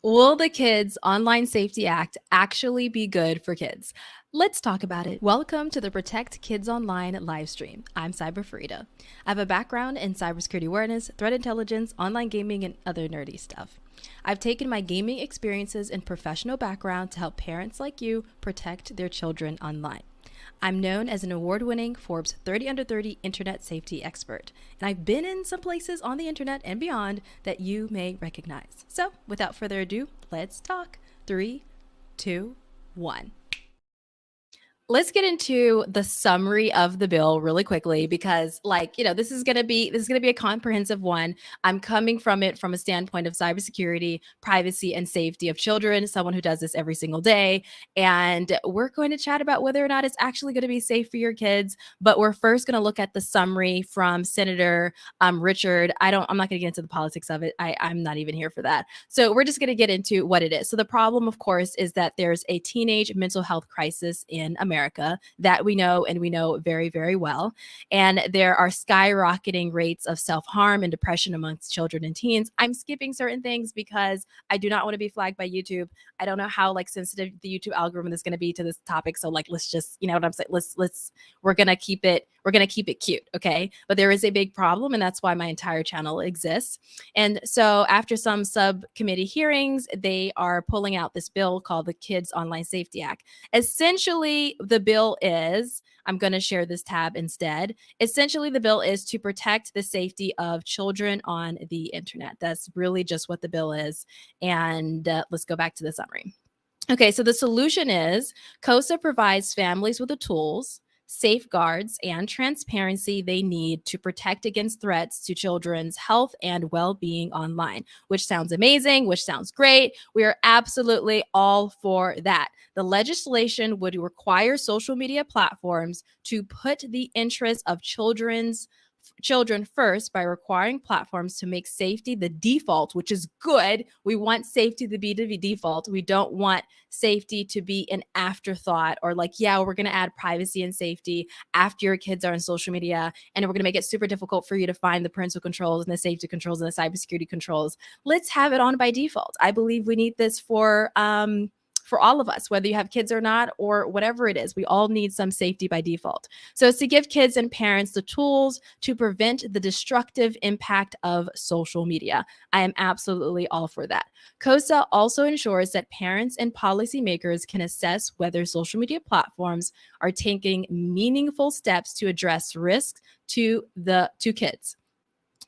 Will the Kids Online Safety Act actually be good for kids? Let's talk about it. Welcome to the Protect Kids Online live stream. I'm CyberFareedah. I have a background in cybersecurity awareness, threat intelligence, online gaming, and other nerdy stuff. I've taken my gaming experiences and professional background to help parents like you protect their children online. I'm known as an award-winning Forbes 30 Under 30 internet safety expert, and I've been in some places on the internet and beyond that you may recognize. So, without further ado, let's talk. 3, 2, 1. Let's get into the summary of the bill really quickly because this is going to be a comprehensive one. I'm coming from it from a standpoint of cybersecurity, privacy, and safety of children, someone who does this every single day. And we're going to chat about whether or not it's actually going to be safe for your kids. But we're first going to look at the summary from Senator Richard. I'm not going to get into the politics of it. I'm not even here for that. So we're just going to get into what it is. So the problem, of course, is that there's a teenage mental health crisis in America that we know, and we know very, very well. And there are skyrocketing rates of self-harm and depression amongst children and teens. I'm skipping certain things because I do not want to be flagged by YouTube. I don't know how sensitive the YouTube algorithm is going to be to this topic. So let's just, you know what I'm saying? We're going to keep it cute. Okay. But there is a big problem, and that's why my entire channel exists. And so after some subcommittee hearings, they are pulling out this bill called the Kids Online Safety Act. Essentially, the bill is, I'm going to share this tab instead. Essentially, the bill is to protect the safety of children on the internet. That's really just what the bill is. And let's go back to the summary. Okay, so the solution is COSA provides families with the tools, safeguards, and transparency they need to protect against threats to children's health and well-being online, which sounds amazing, which sounds great. We are absolutely all for that. The legislation would require social media platforms to put the interests of children first by requiring platforms to make safety the default, which is good. We want safety to be the default. We don't want safety to be an afterthought or we're going to add privacy and safety after your kids are on social media, and we're going to make it super difficult for you to find the parental controls and the safety controls and the cybersecurity controls. Let's have it on by default. I believe we need this for all of us, whether you have kids or not, or whatever it is. We all need some safety by default. So it's to give kids and parents the tools to prevent the destructive impact of social media. I am absolutely all for that. COSA also ensures that parents and policymakers can assess whether social media platforms are taking meaningful steps to address risks to kids.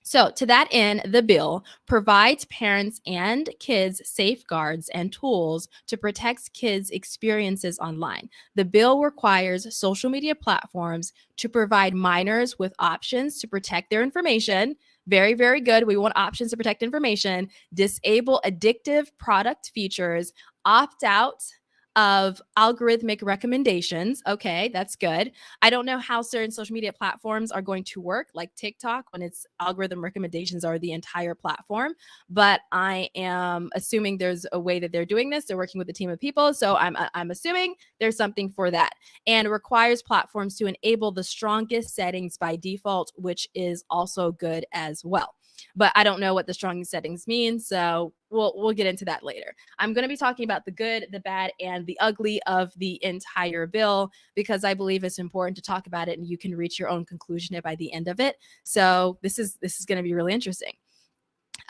So to that end, the bill provides parents and kids safeguards and tools to protect kids' experiences online. The bill requires social media platforms to provide minors with options to protect their information. Very, very good. We want options to protect information, disable addictive product features, opt out of algorithmic recommendations. Okay, that's good. I don't know how certain social media platforms are going to work, like TikTok, when its algorithm recommendations are the entire platform. But I am assuming there's a way that they're doing this. They're working with a team of people. So I'm assuming there's something for that. And requires platforms to enable the strongest settings by default, which is also good as well. But I don't know what the strongest settings mean, so we'll get into that later. I'm going to be talking about the good, the bad, and the ugly of the entire bill because I believe it's important to talk about it, and you can reach your own conclusion by the end of it. So this is going to be really interesting.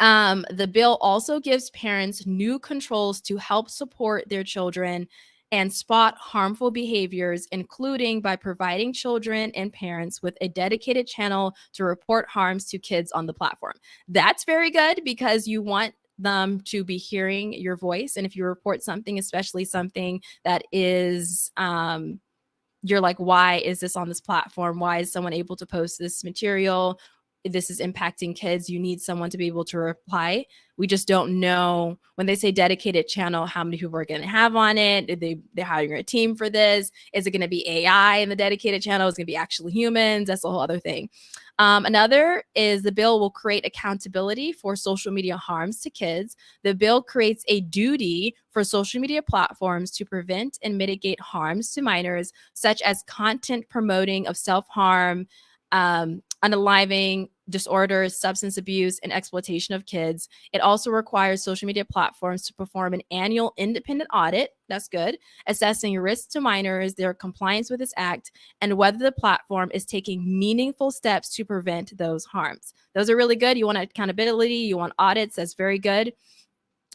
The bill also gives parents new controls to help support their children and spot harmful behaviors, including by providing children and parents with a dedicated channel to report harms to kids on the platform. That's very good because you want them to be hearing your voice. And if you report something, especially something that is, you're like, why is this on this platform? Why is someone able to post this material? This is impacting kids. You need someone to be able to reply. We just don't know when they say dedicated channel, how many people are going to have on it. They're hiring a team for this. Is it going to be AI in the dedicated channel? Is it going to be actually humans? That's a whole other thing. Another is the bill will create accountability for social media harms to kids. The bill creates a duty for social media platforms to prevent and mitigate harms to minors, such as content promoting of self-harm, unaliving, disorders, substance abuse, and exploitation of kids. It also requires social media platforms to perform an annual independent audit. That's good. Assessing risks to minors, their compliance with this act, and whether the platform is taking meaningful steps to prevent those harms. Those are really good. You want accountability, you want audits. That's very good.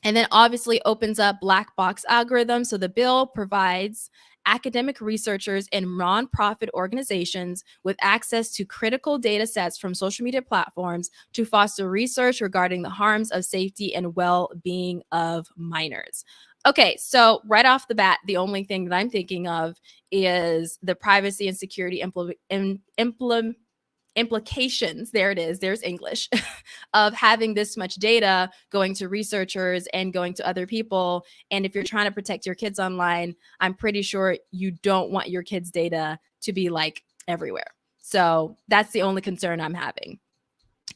And then obviously opens up black box algorithms. So the bill provides academic researchers and nonprofit organizations with access to critical data sets from social media platforms to foster research regarding the harms of safety and well-being of minors. Okay, so right off the bat, the only thing that I'm thinking of is the privacy and security implications, there it is, there's English, of having this much data going to researchers and going to other people. And if you're trying to protect your kids online, I'm pretty sure you don't want your kids' data to be like everywhere. So that's the only concern I'm having.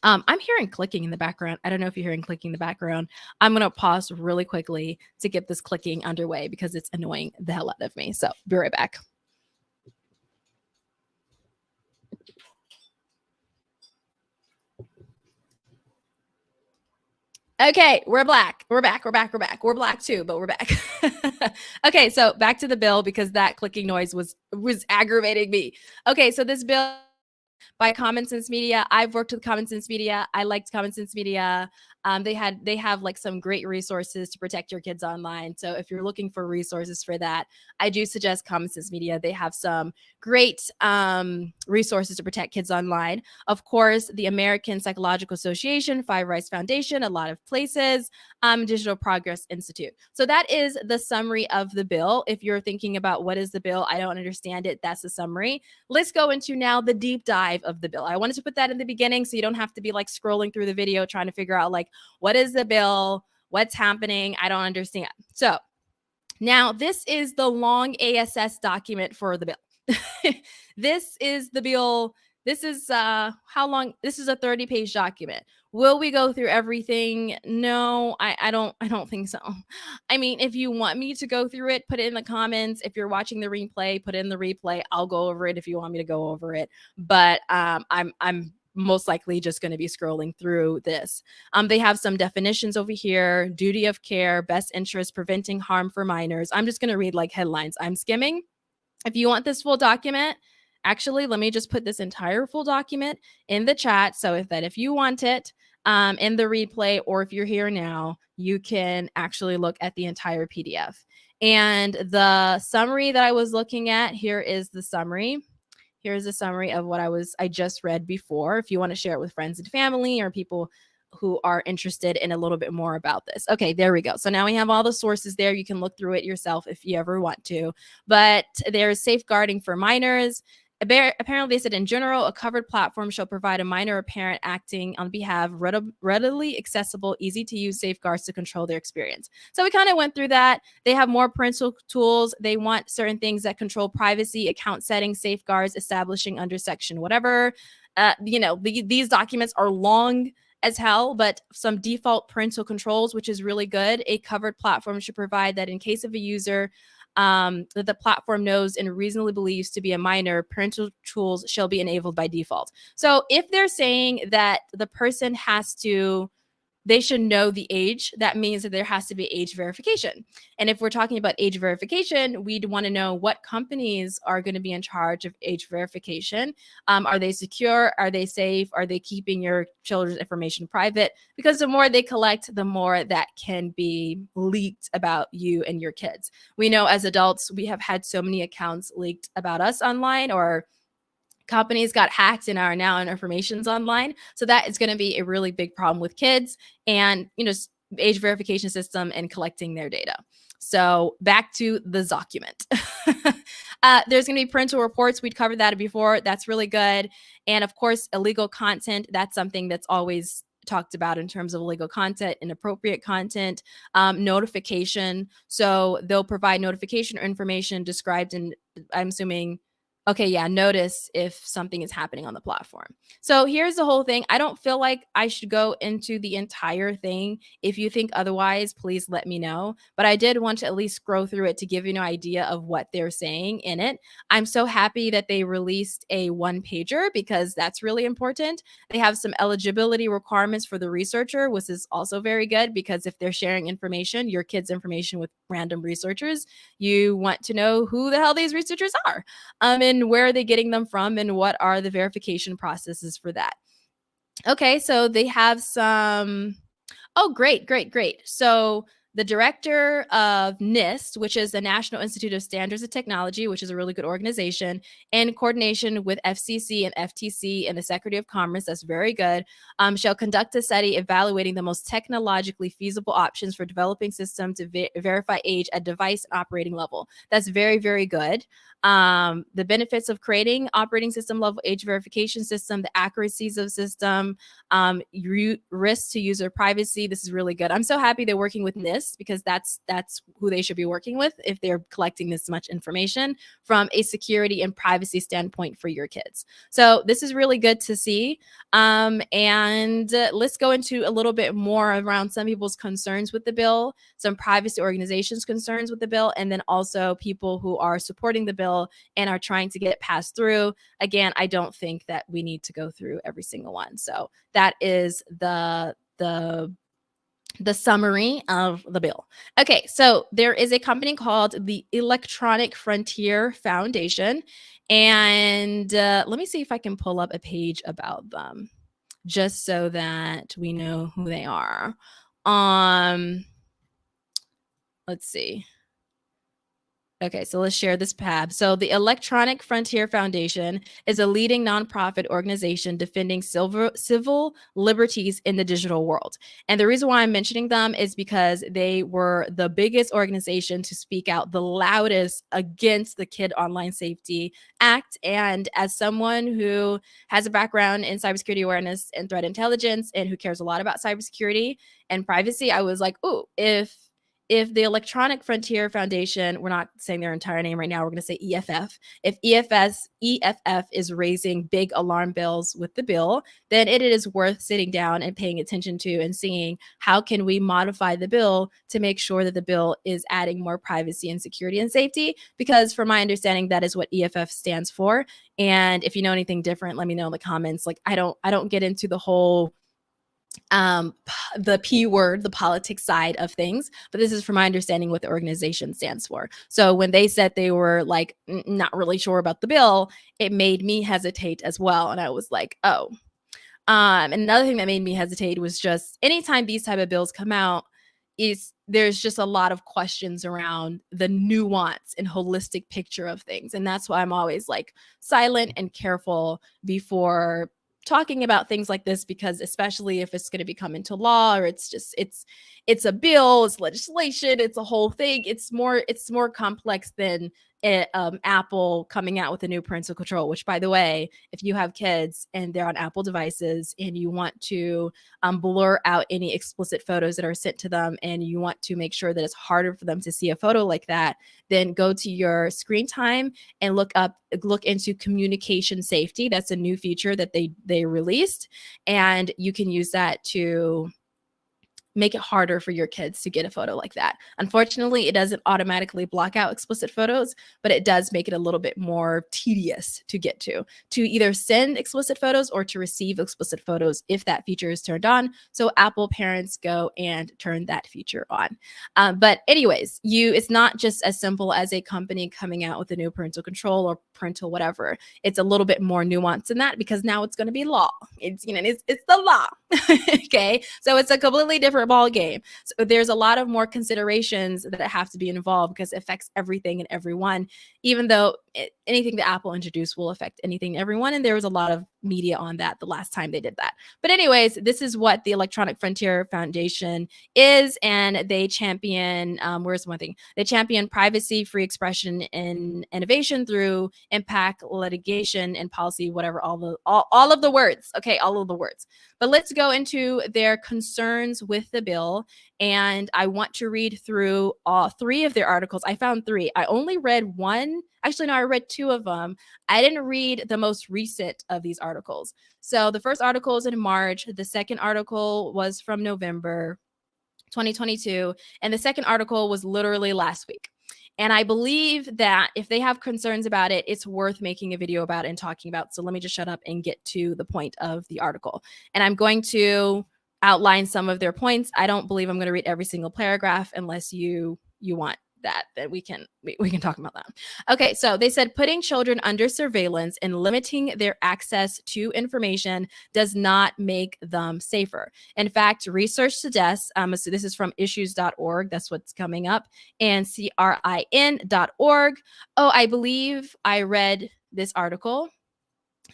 I'm hearing clicking in the background. I don't know if you're hearing clicking in the background. I'm going to pause really quickly to get this clicking underway because it's annoying the hell out of me. So be right back. Okay, we're black. We're back. We're back. We're back. We're black too, but we're back. Okay, so back to the bill because that clicking noise was aggravating me. Okay, so this bill by Common Sense Media. I've worked with Common Sense Media. I liked Common Sense Media. They have like some great resources to protect your kids online. So if you're looking for resources for that, I do suggest Common Sense Media. They have some great resources to protect kids online. Of course, the American Psychological Association, Five Rights Foundation, a lot of places, Digital Progress Institute. So that is the summary of the bill. If you're thinking about what is the bill, I don't understand it. That's the summary. Let's go into now the deep dive of the bill. I wanted to put that in the beginning so you don't have to be like scrolling through the video trying to figure out like, what is the bill? What's happening? I don't understand. So now this is the long ASS document for the bill. This is the bill. This is how long? This is a 30-page document. Will we go through everything? No, I don't think so. I mean, if you want me to go through it, put it in the comments. If you're watching the replay, put it in the replay. I'll go over it if you want me to go over it. But I'm most likely just going to be scrolling through this. They have some definitions over here: duty of care, best interest, preventing harm for minors. I'm just going to read like headlines. I'm skimming. If you want this full document, actually, let me just put this entire full document in the chat so if you want it in the replay, or if you're here now, you can actually look at the entire PDF. And the summary that I was looking at, here is the summary. Here's a summary of what I just read before. If you want to share it with friends and family or people who are interested in a little bit more about this. Okay, there we go. So now we have all the sources there. You can look through it yourself if you ever want to. But there's safeguarding for minors. Apparently, they said in general, a covered platform shall provide a minor or parent acting on behalf readily accessible, easy to use safeguards to control their experience. So we kind of went through that. They have more parental tools. They want certain things that control privacy, account settings, safeguards, establishing under section whatever. These documents are long as hell, but some default parental controls, which is really good. A covered platform should provide that in case of a user that the platform knows and reasonably believes to be a minor, parental tools shall be enabled by default. So if they're saying that the person they should know the age, that means that there has to be age verification. And if we're talking about age verification, we'd want to know what companies are going to be in charge of age verification. Are they secure? Are they safe? Are they keeping your children's information private? Because the more they collect, the more that can be leaked about you and your kids. We know as adults, we have had so many accounts leaked about us online, or companies got hacked and are now in information's online. So that is going to be a really big problem with kids and, age verification system and collecting their data. So back to the document. There's going to be parental reports. We'd covered that before. That's really good. And of course, illegal content. That's something that's always talked about in terms of illegal content, inappropriate content, notification. So they'll provide notification or information described in, I'm assuming, okay, yeah, notice if something is happening on the platform. So here's the whole thing. I don't feel like I should go into the entire thing. If you think otherwise, please let me know. But I did want to at least scroll through it to give you an idea of what they're saying in it. I'm so happy that they released a one pager because that's really important. They have some eligibility requirements for the researcher, which is also very good because if they're sharing information, your kid's information with random researchers, you want to know who the hell these researchers are, and where are they getting them from, and what are the verification processes for that. Okay, so they have some. Oh, great, great, great. So the director of NIST, which is the National Institute of Standards and Technology, which is a really good organization, in coordination with FCC and FTC and the Secretary of Commerce, that's very good, shall conduct a study evaluating the most technologically feasible options for developing systems to verify age at device and operating level. That's very, very good. The benefits of creating operating system level age verification system, the accuracies of system, risk to user privacy. This is really good. I'm so happy they're working with NIST because that's who they should be working with if they're collecting this much information from a security and privacy standpoint for your kids. So this is really good to see. And let's go into a little bit more around some people's concerns with the bill, some privacy organizations' concerns with the bill, and then also people who are supporting the bill and are trying to get it passed through. Again, I don't think that we need to go through every single one. So that is the summary of the bill. Okay, so there is a company called the Electronic Frontier Foundation, and let me see if I can pull up a page about them, just so that we know who they are. Let's see. Okay, so let's share this tab. So the Electronic Frontier Foundation is a leading nonprofit organization defending civil liberties in the digital world. And the reason why I'm mentioning them is because they were the biggest organization to speak out the loudest against the Kid Online Safety Act. And as someone who has a background in cybersecurity awareness and threat intelligence and who cares a lot about cybersecurity and privacy, I was like, oh, if the Electronic Frontier Foundation, we're not saying their entire name right now, we're going to say EFF. If EFF is raising big alarm bells with the bill, then it is worth sitting down and paying attention to and seeing how can we modify the bill to make sure that the bill is adding more privacy and security and safety, because from my understanding, that is what EFF stands for. And if you know anything different, let me know in the comments. Like I don't get into the whole the P word, the politics side of things, but this is from my understanding what the organization stands for. So when they said they were like not really sure about the bill, it made me hesitate as well. And I was like, oh. And another thing that made me hesitate was just anytime these type of bills come out, is there's just a lot of questions around the nuance and holistic picture of things. And that's why I'm always like silent and careful before talking about things like this, because especially if it's going to become into law, or it's a bill, it's legislation, it's a whole thing. It's more complex than Apple coming out with a new parental control, which, by the way, if you have kids and they're on Apple devices and you want to blur out any explicit photos that are sent to them, and you want to make sure that it's harder for them to see a photo like that, then go to your screen time and look into communication safety. That's a new feature that they released, and you can use that to make it harder for your kids to get a photo like that. Unfortunately, it doesn't automatically block out explicit photos, but it does make it a little bit more tedious to get to either send explicit photos or to receive explicit photos if that feature is turned on. So Apple parents, go and turn that feature on. But anyways, it's not just as simple as a company coming out with a new parental control or parental whatever. It's a little bit more nuanced than that, because now it's going to be law. It's the law. Okay, so it's a completely different ball game. So there's a lot of more considerations that have to be involved, because it affects everything and everyone, even though anything that Apple introduced will affect anything and everyone. And there was a lot of media on that the last time they did that. But anyways, this is what the Electronic Frontier Foundation is, and they champion where's one thing they champion privacy, free expression, and innovation through impact, litigation, and policy, whatever, all of the words. Okay, all of the words. But let's go into their concerns with the bill. and I want to read through all 3 of their articles. I found 3. I only read 1. Actually, no, I read 2 of them. I didn't read the most recent of these articles. So the first article is in March. The second article was from November 2022. And the second article was literally last week. And I believe that if they have concerns about it, it's worth making a video about and talking about. So let me just shut up and get to the point of the article. And I'm going to outline some of their points. I don't believe I'm going to read every single paragraph unless you want that, then we can talk about that. Okay, so they said putting children under surveillance and limiting their access to information does not make them safer. In fact, research suggests, so this is from issues.org, that's what's coming up, and CRIN.org. Oh, I believe I read this article.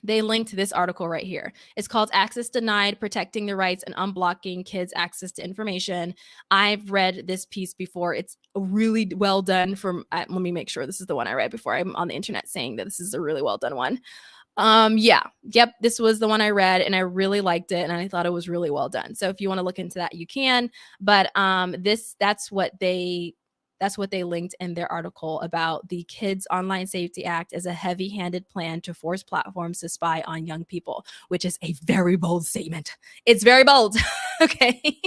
They linked this article right here. It's called Access Denied, Protecting the Rights and Unblocking Kids' Access to Information. I've read this piece before. It's really well done from, let me make sure this is the one I read before. I'm on the internet saying that this is a really well done one. Yep, this was the one I read and I really liked it and I thought it was really well done. So if you want to look into that, you can. But that's what they linked in their article about the Kids Online Safety Act as a heavy-handed plan to force platforms to spy on young people, which is a very bold statement. It's very bold. Okay.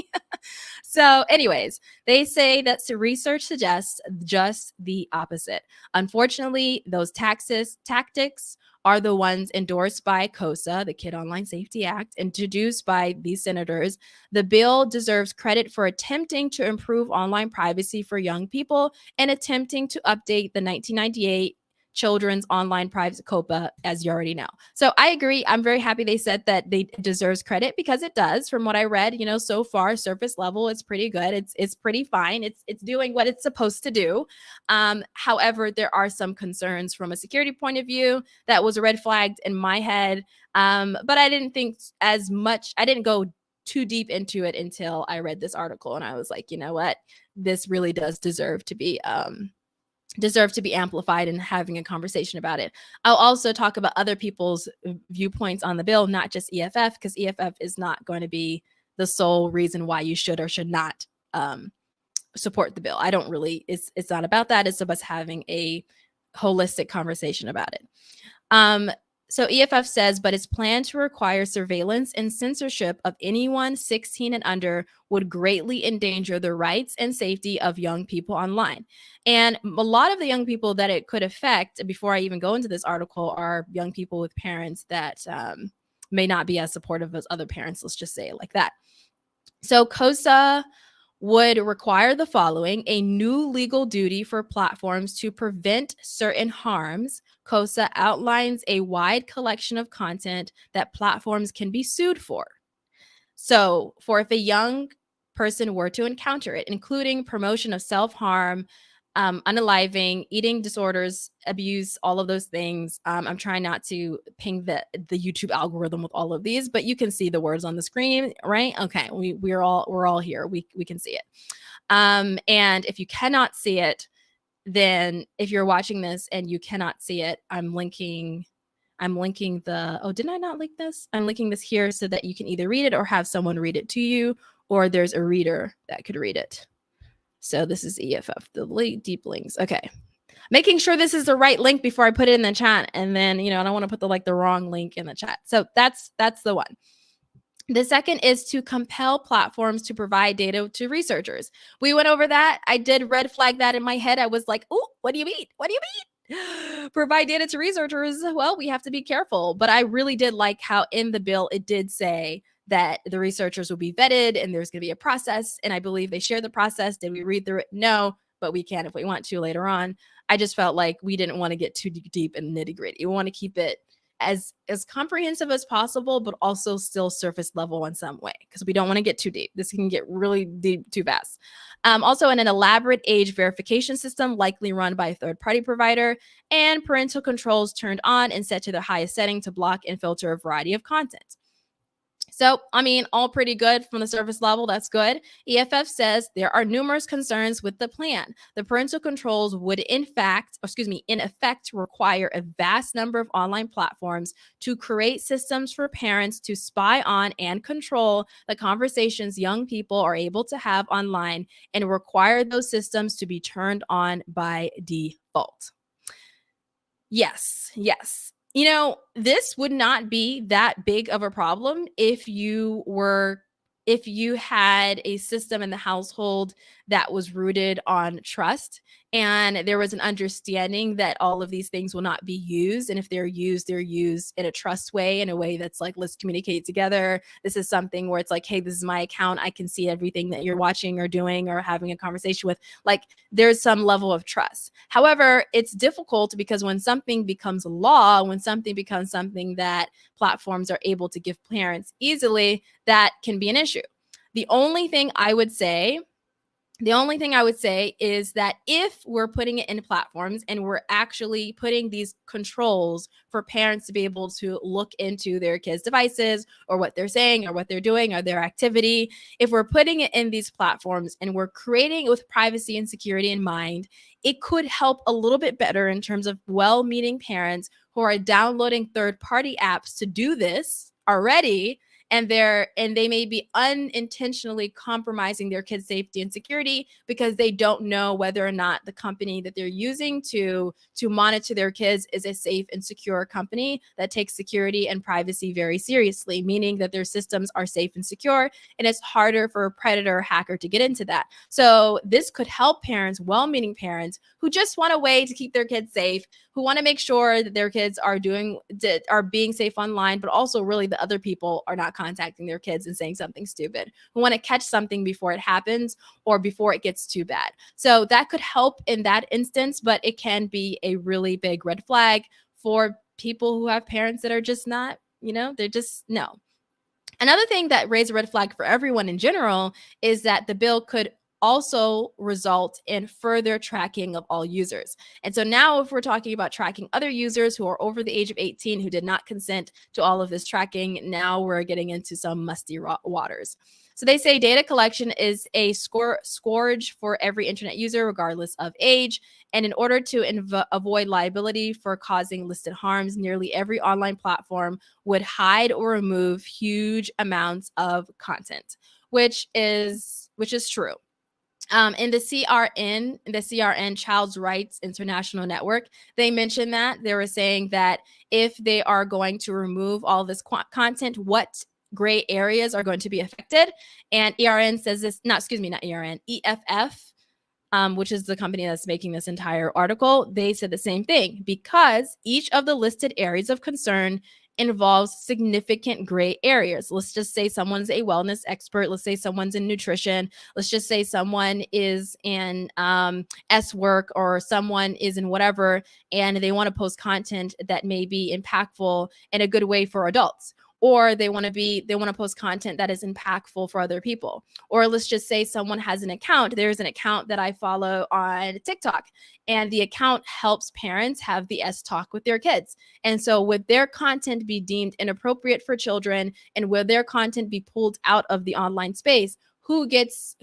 So anyways, they say that research suggests just the opposite. Unfortunately, those tactics are the ones endorsed by KOSA, the Kid Online Safety Act, introduced by these senators. The bill deserves credit for attempting to improve online privacy for young people and attempting to update the 1998 Children's Online Privacy COPA, as you already know. So I agree. I'm very happy they said that they deserves credit because it does. From what I read, so far, surface level, it's pretty good. It's pretty fine. It's doing what it's supposed to do. However, there are some concerns from a security point of view that was red flagged in my head. But I didn't think as much. I didn't go too deep into it until I read this article, and I was like, you know what, this really does deserve to be amplified and having a conversation about it. I'll also talk about other people's viewpoints on the bill, not just EFF, because EFF is not going to be the sole reason why you should or should not support the bill. I don't really, it's not about that. It's about having a holistic conversation about it. So EFF says, but its plan to require surveillance and censorship of anyone 16 and under would greatly endanger the rights and safety of young people online. And a lot of the young people that it could affect, before I even go into this article, are young people with parents that may not be as supportive as other parents. Let's just say it like that. So KOSA would require the following: a new legal duty for platforms to prevent certain harms. KOSA outlines a wide collection of content that platforms can be sued for. So if a young person were to encounter it, including promotion of self-harm, unaliving, eating disorders, abuse, all of those things. I'm trying not to ping the YouTube algorithm with all of these, but you can see the words on the screen, right? Okay, we're all here. We can see it. And if you cannot see it, then if you're watching this and you cannot see it, I'm linking the, oh, didn't I not link this? I'm linking this here so that you can either read it or have someone read it to you, or there's a reader that could read it. So this is EFF, the deep links. Okay. Making sure this is the right link before I put it in the chat. And then, I don't want to put the wrong link in the chat. So that's the one. The second is to compel platforms to provide data to researchers. We went over that. I did red flag that in my head. I was like, oh, what do you mean? What do you mean? Provide data to researchers? Well, we have to be careful. But I really did like how in the bill it did say that the researchers will be vetted and there's going to be a process. And I believe they share the process. Did we read through it? No, but we can if we want to later on. I just felt like we didn't want to get too deep in nitty gritty. We want to keep it as comprehensive as possible, but also still surface level in some way, because we don't want to get too deep. This can get really deep too fast. Also, in an elaborate age verification system, likely run by a third-party provider, and parental controls turned on and set to the highest setting to block and filter a variety of content. So, I mean, all pretty good from the surface level. That's good. EFF says there are numerous concerns with the plan. The parental controls would, in effect, require a vast number of online platforms to create systems for parents to spy on and control the conversations young people are able to have online and require those systems to be turned on by default. Yes, yes. This would not be that big of a problem if you had a system in the household that was rooted on trust and there was an understanding that all of these things will not be used, and if they're used in a trust way, in a way that's like, let's communicate together. This is something where it's like, hey, this is my account. I can see everything that you're watching or doing or having a conversation with. Like, there's some level of trust. However, it's difficult because when something becomes law, when something becomes something that platforms are able to give parents easily, that can be an issue. The only thing I would say the only thing I would say is that if we're putting it in platforms and we're actually putting these controls for parents to be able to look into their kids' devices or what they're saying or what they're doing or their activity, if we're putting it in these platforms and we're creating it with privacy and security in mind, it could help a little bit better in terms of well-meaning parents who are downloading third-party apps to do this already, and they may be unintentionally compromising their kids' safety and security because they don't know whether or not the company that they're using to monitor their kids is a safe and secure company that takes security and privacy very seriously, meaning that their systems are safe and secure, and it's harder for a predator or hacker to get into that. So this could help parents, well-meaning parents, who just want a way to keep their kids safe, who want to make sure that their kids are being safe online, but also really the other people are not contacting their kids and saying something stupid, who want to catch something before it happens or before it gets too bad. So that could help in that instance, but it can be a really big red flag for people who have parents that are just not, they're just no. Another thing that raised a red flag for everyone in general is that the bill could also result in further tracking of all users. And so now, if we're talking about tracking other users who are over the age of 18 who did not consent to all of this tracking, now we're getting into some musty waters. So they say data collection is a scourge for every internet user, regardless of age. And in order to avoid liability for causing listed harms, nearly every online platform would hide or remove huge amounts of content, which is true. In the CRN Child's Rights International Network, they mentioned that they were saying that if they are going to remove all this content, what gray areas are going to be affected. And ERN says this, not ERN, EFF, which is the company that's making this entire article, they said the same thing, because each of the listed areas of concern involves significant gray areas. Let's just say someone's a wellness expert. Let's say someone's in nutrition. Let's just say someone is in S work, or someone is in whatever, and they want to post content that may be impactful in a good way for adults. Or they want to post content that is impactful for other people. Or let's just say someone has an account. There's an account that I follow on TikTok, and the account helps parents have the S talk with their kids. And so would their content be deemed inappropriate for children, and will their content be pulled out of the online space? Who gets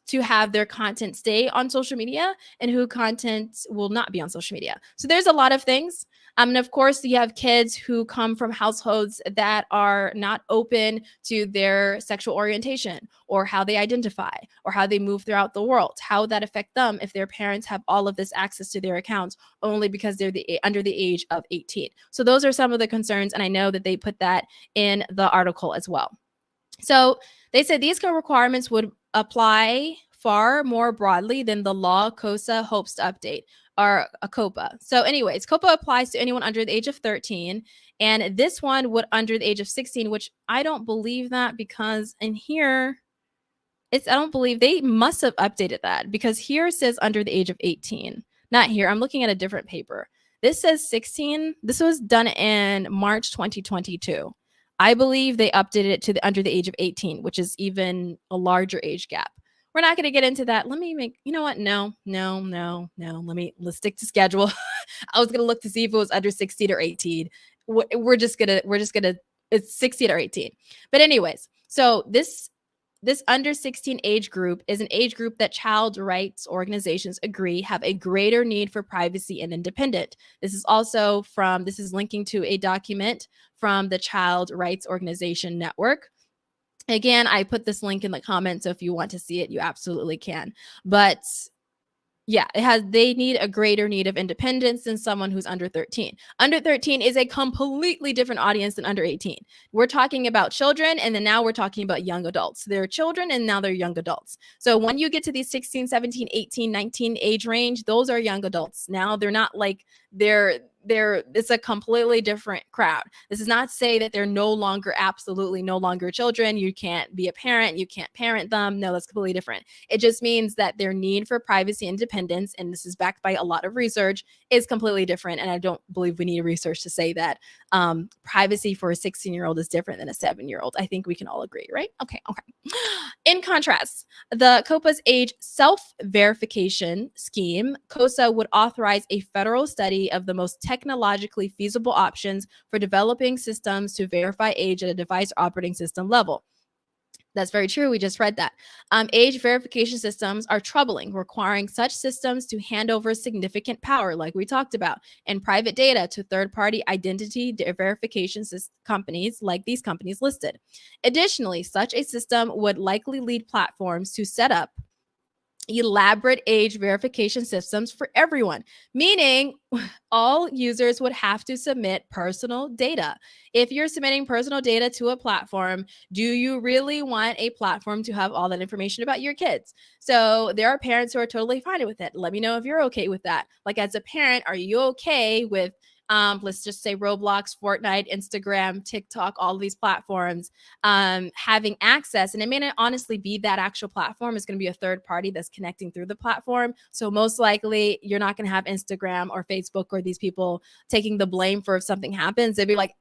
to have their content stay on social media, and who content will not be on social media? So there's a lot of things. And of course, you have kids who come from households that are not open to their sexual orientation, or how they identify, or how they move throughout the world. How would that affect them if their parents have all of this access to their accounts only because they're under the age of 18? So those are some of the concerns, and I know that they put that in the article as well. So they said these requirements would apply far more broadly than the law COSA hopes to update, or a COPA. So anyways, COPA applies to anyone under the age of 13, and this one would under the age of 16, which I don't believe that, because in here, I don't believe they must have updated that, because here it says under the age of 18. Not here. I'm looking at a different paper. This says 16. This was done in March 2022. I believe they updated it to the under the age of 18, which is even a larger age gap. We're not going to get into that. Let me make, you know what? No. Let's stick to schedule. I was going to look to see if it was under 16 or 18. We're just going to it's 16 or 18. But anyways, so this under 16 age group is an age group that child rights organizations agree have a greater need for privacy and independence. This is linking to a document from the Child Rights Organization Network. Again, I put this link in the comments, so if you want to see it, you absolutely can. But yeah, they need a greater need of independence than someone who's under 13. Under 13 is a completely different audience than under 18. We're talking about children, and then now we're talking about young adults. They're children, and now they're young adults. So when you get to these 16, 17, 18, 19 age range, those are young adults. Now they're not like it's a completely different crowd. This does not say that they're absolutely no longer children. You can't be a parent. You can't parent them. No, that's completely different. It just means that their need for privacy and independence, and this is backed by a lot of research, is completely different. And I don't believe we need research to say that privacy for a 16-year-old is different than a 7-year-old. I think we can all agree, right? Okay. In contrast, the COPA's age self-verification scheme, COSA would authorize a federal study of the most technologically feasible options for developing systems to verify age at a device operating system level. That's very true. We just read that. Age verification systems are troubling, requiring such systems to hand over significant power, like we talked about, and private data to third-party identity verification companies like these companies listed. Additionally, such a system would likely lead platforms to set up elaborate age verification systems for everyone, meaning all users would have to submit personal data. If you're submitting personal data to a platform, do you really want a platform to have all that information about your kids? So there are parents who are totally fine with it. Let me know if you're okay with that. Like, as a parent, are you okay with let's just say Roblox, Fortnite, Instagram, TikTok, all of these platforms having access? And it may not honestly be that actual platform. It's going to be a third party that's connecting through the platform. So most likely you're not going to have Instagram or Facebook or these people taking the blame for if something happens. They'd be like,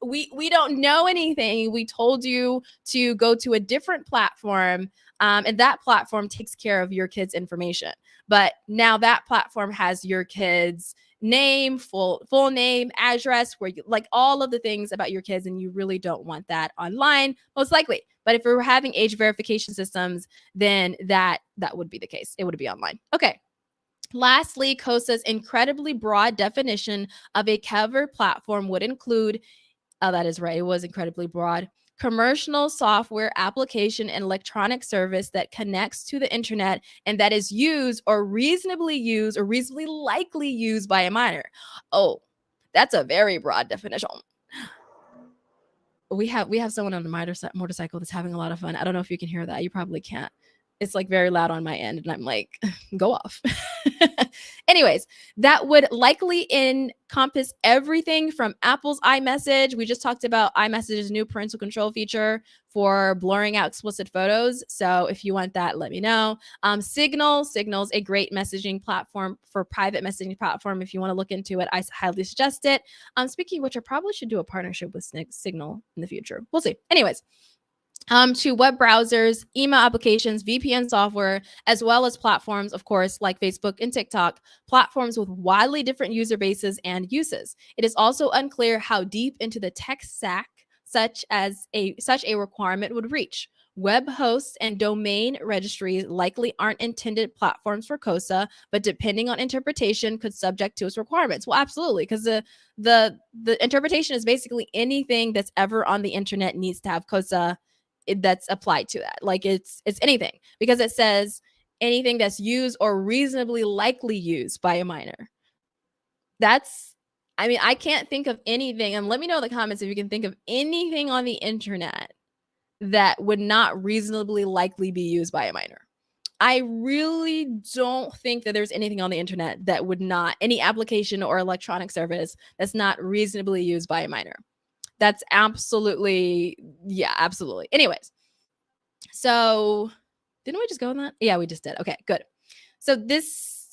we don't know anything. We told you to go to a different platform. And that platform takes care of your kids' information. But now that platform has your kids' name, full name, address, where you like all of the things about your kids, and you really don't want that online, most likely. But if we're having age verification systems, then that would be the case. It would be online. Okay. Lastly, COSA's incredibly broad definition of a covered platform would include, that is right, it was incredibly broad, commercial software application and electronic service that connects to the internet and that is used or reasonably likely used by a minor. Oh, that's a very broad definition. We have someone on a motorcycle that's having a lot of fun. I don't know if you can hear that. You probably can't. It's like very loud on my end, and I'm like, go off. Anyways, that would likely encompass everything from Apple's iMessage. We just talked about iMessage's new parental control feature for blurring out explicit photos. So if you want that, let me know. Signal's a great messaging platform for private messaging platform. If you want to look into it, I highly suggest it. Speaking of which, I probably should do a partnership with Signal in the future. We'll see. Anyways, to web browsers, email applications, VPN software, as well as platforms, of course, like Facebook and TikTok, platforms with wildly different user bases and uses. It is also unclear how deep into the tech stack such a requirement would reach. Web hosts and domain registries likely aren't intended platforms for COSA, but depending on interpretation, could subject to its requirements. Well, absolutely, because the interpretation is basically anything that's ever on the internet needs to have COSA that's applied to that. Like it's anything, because it says anything that's used or reasonably likely used by a minor. I can't think of anything, and let me know in the comments if you can think of anything on the internet that would not reasonably likely be used by a minor. I really don't think that there's anything on the internet that would not, any application or electronic service that's not reasonably used by a minor. That's absolutely, yeah, absolutely. Anyways, so didn't we just go on that? Yeah, we just did. Okay, good. So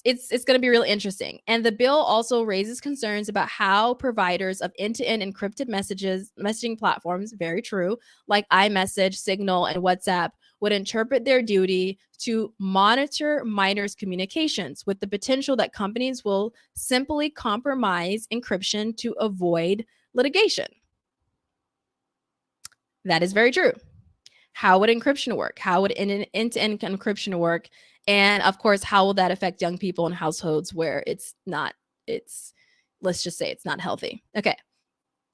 it's going to be really interesting. And the bill also raises concerns about how providers of end-to-end encrypted messaging platforms, very true, like iMessage, Signal, and WhatsApp, would interpret their duty to monitor minors' communications, with the potential that companies will simply compromise encryption to avoid litigation. That is very true. How would encryption work? How would an end-to-end encryption work? And of course, how will that affect young people in households where let's just say it's not healthy? Okay.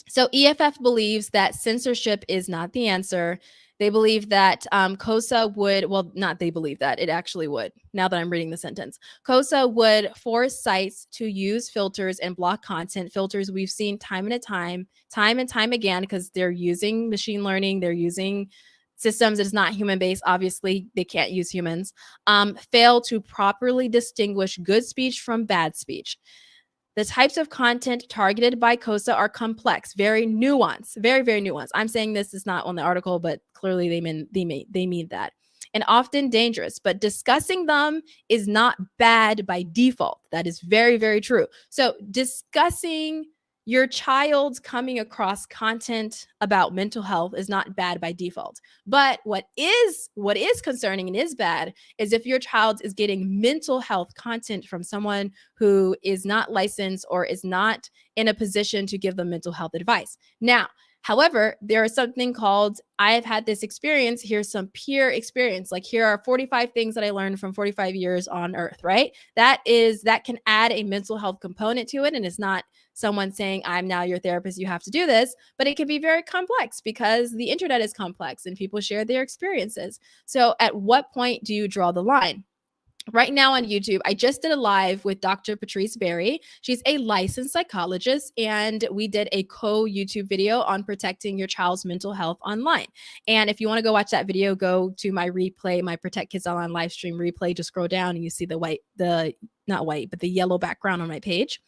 So EFF believes that censorship is not the answer. They believe that COSA would, well, not they believe that, it actually would, now that I'm reading the sentence. COSA would force sites to use filters and block content. Filters we've seen time and time again, because they're using machine learning, they're using systems that is not human based. Obviously, they can't use humans. Fail to properly distinguish good speech from bad speech. The types of content targeted by COSA are complex, very nuanced, very, very nuanced. I'm saying this is not on the article, but clearly they mean that. And often dangerous, but discussing them is not bad by default. That is very, very true. So discussing your child's coming across content about mental health is not bad by default. But what is concerning and is bad is if your child is getting mental health content from someone who is not licensed or is not in a position to give them mental health advice. Now, however, there is something called, I have had this experience, here's some peer experience. Like, here are 45 things that I learned from 45 years on earth, right? That can add a mental health component to it. And it's not someone saying, I'm now your therapist, you have to do this, but it can be very complex because the internet is complex and people share their experiences. So at what point do you draw the line? Right now on YouTube, I just did a live with Dr. Patrice Berry. She's a licensed psychologist, and we did a co-YouTube video on protecting your child's mental health online. And if you want to go watch that video, go to my replay, my Protect Kids Online live stream replay. Just scroll down and you see the yellow background on my page.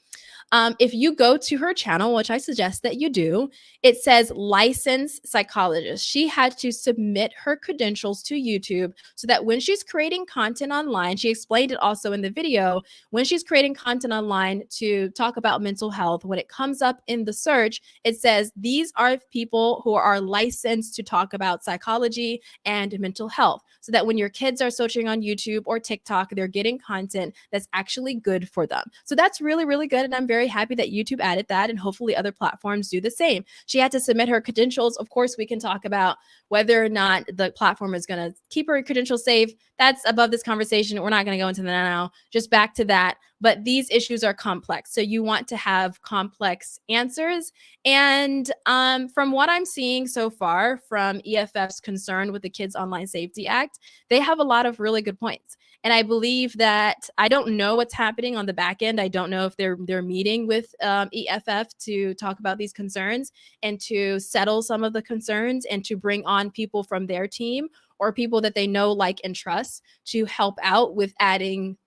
If you go to her channel, which I suggest that you do, it says licensed psychologist. She had to submit her credentials to YouTube so that when she's creating content online, she explained it also in the video, when she's creating content online to talk about mental health, when it comes up in the search, it says these are people who are licensed to talk about psychology and mental health, so that when your kids are searching on YouTube or TikTok, they're getting content that's actually good for them. So that's really, really good. And I'm very happy that YouTube added that, and hopefully other platforms do the same. She had to submit her credentials. Of course, we can talk about whether or not the platform is going to keep her credentials safe. That's above this conversation. We're not going to go into that now. Just back to that. But these issues are complex. So you want to have complex answers. And from what I'm seeing so far from EFF's concern with the Kids Online Safety Act, they have a lot of really good points. And I believe that, I don't know what's happening on the back end. I don't know if they're meeting with EFF to talk about these concerns and to settle some of the concerns and to bring on people from their team or people that they know, like, and trust to help out with adding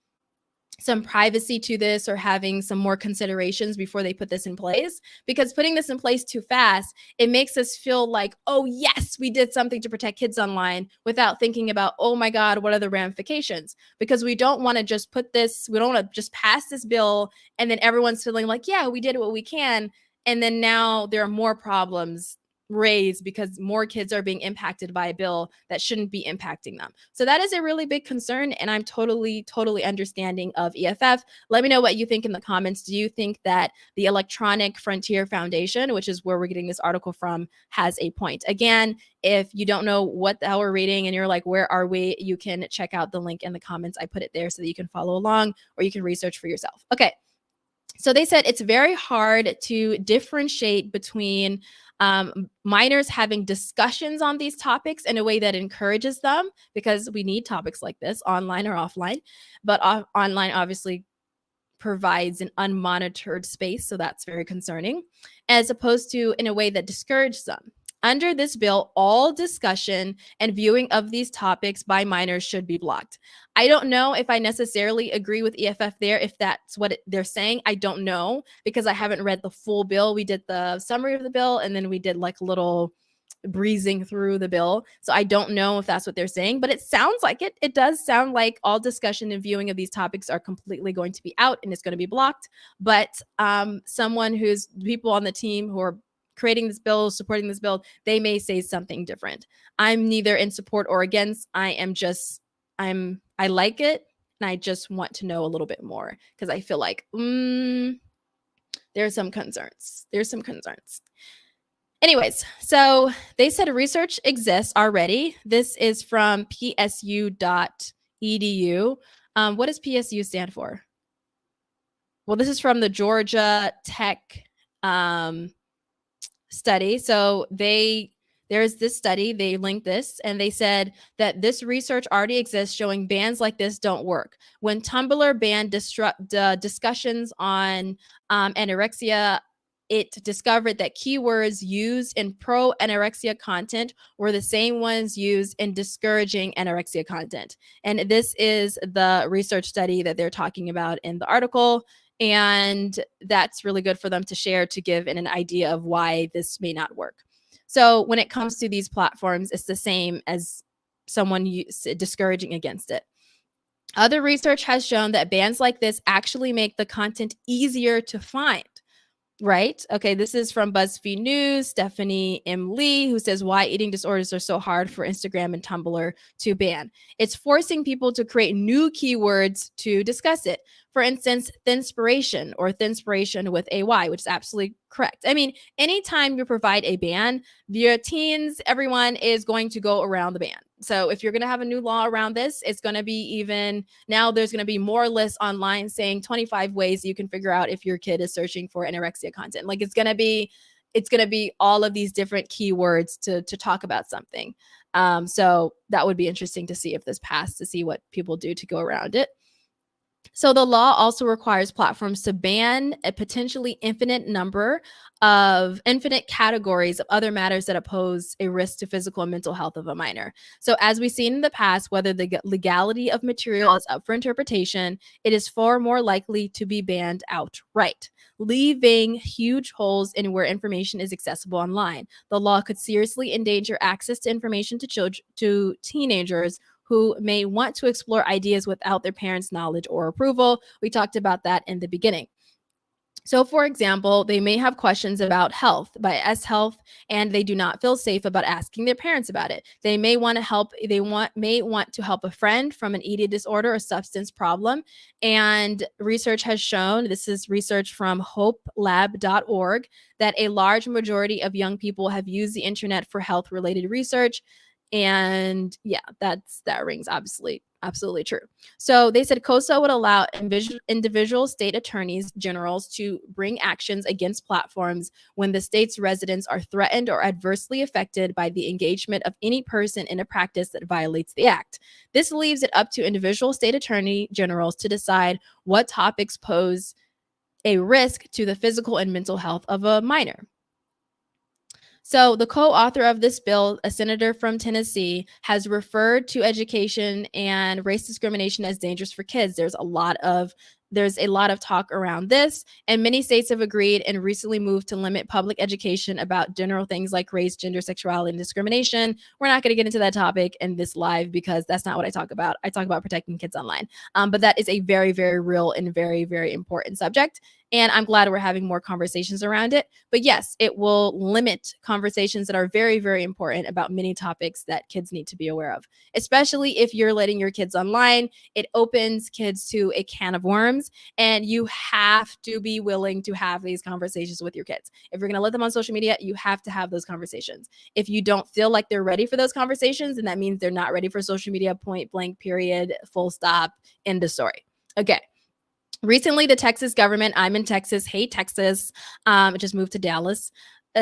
some privacy to this or having some more considerations before they put this in place. Because putting this in place too fast, it makes us feel like, oh yes, we did something to protect kids online, without thinking about, oh my God, what are the ramifications? Because we don't want to just we don't want to just pass this bill and then everyone's feeling like, yeah, we did what we can. And then now there are more problems raised because more kids are being impacted by a bill that shouldn't be impacting them. So that is a really big concern, and I'm totally understanding of EFF. Let me know what you think in the comments. Do you think that the Electronic Frontier Foundation, which is where we're getting this article from, has a point? Again, if you don't know what the hell we're reading and you're like, where are we? You can check out the link in the comments. I put it there so that you can follow along or you can research for yourself. Okay. So they said it's very hard to differentiate between minors having discussions on these topics in a way that encourages them, because we need topics like this, online or offline. But online obviously provides an unmonitored space, so that's very concerning, as opposed to in a way that discourages them. Under this bill, all discussion and viewing of these topics by minors should be blocked. I don't know if I necessarily agree with EFF there, if that's what they're saying. I don't know, because I haven't read the full bill. We did the summary of the bill, and then we did like a little breezing through the bill. So I don't know if that's what they're saying, but it sounds like it. It does sound like all discussion and viewing of these topics are completely going to be out and it's going to be blocked. But people on the team who are creating this bill, supporting this bill, they may say something different. I'm neither in support or against. I like it, and I just want to know a little bit more, because I feel like there's some concerns. Anyways, so they said research exists already. This is from psu.edu. What does PSU stand for? Well, this is from the Georgia Tech study. So there's this study, they linked this, and they said that this research already exists showing bans like this don't work. When Tumblr banned discussions on anorexia, it discovered that keywords used in pro anorexia content were the same ones used in discouraging anorexia content. And this is the research study that they're talking about in the article. And that's really good for them to share to give an idea of why this may not work. So when it comes to these platforms, it's the same as someone discouraging against it. Other research has shown that bans like this actually make the content easier to find. Right. Okay. This is from BuzzFeed News, Stephanie M. Lee, who says why eating disorders are so hard for Instagram and Tumblr to ban. It's forcing people to create new keywords to discuss it. For instance, thinspiration or thinspiration with a Y, which is absolutely correct. I mean, anytime you provide a ban, the teens, everyone is going to go around the ban. So if you're going to have a new law around this, it's going to be even now there's going to be more lists online saying 25 ways you can figure out if your kid is searching for anorexia content. Like it's going to be all of these different keywords to talk about something. So that would be interesting to see if this passed, to see what people do to go around it. So the law also requires platforms to ban a potentially infinite categories of other matters that pose a risk to physical and mental health of a minor. So as we've seen in the past, whether the legality of material is up for interpretation, it is far more likely to be banned outright, leaving huge holes in where information is accessible online. The law could seriously endanger access to information to teenagers who may want to explore ideas without their parents' knowledge or approval. We talked about that in the beginning. So, for example, they may have questions about health by S Health, and they do not feel safe about asking their parents about it. They may want to help. May want to help a friend from an eating disorder or substance problem. And research has shown, this is research from hopelab.org, that a large majority of young people have used the internet for health-related research. And yeah, that rings absolutely true. So they said COSA would allow individual state attorneys generals to bring actions against platforms when the state's residents are threatened or adversely affected by the engagement of any person in a practice that violates the act. This leaves it up to individual state attorney generals to decide what topics pose a risk to the physical and mental health of a minor. So the co-author of this bill, a senator from Tennessee, has referred to education and race discrimination as dangerous for kids. There's a lot of talk around this, and many states have agreed and recently moved to limit public education about general things like race, gender, sexuality, and discrimination. We're not going to get into that topic in this live because that's not what I talk about. I talk about protecting kids online. But that is a very, very real and very, very important subject. And I'm glad we're having more conversations around it. But yes, it will limit conversations that are very, very important about many topics that kids need to be aware of, especially if you're letting your kids online. It opens kids to a can of worms, and you have to be willing to have these conversations with your kids. If you're going to let them on social media, you have to have those conversations. If you don't feel like they're ready for those conversations, then that means they're not ready for social media, point blank, period, full stop, end of story. Okay. Recently, the Texas government, I'm in Texas, hate Texas, I just moved to Dallas,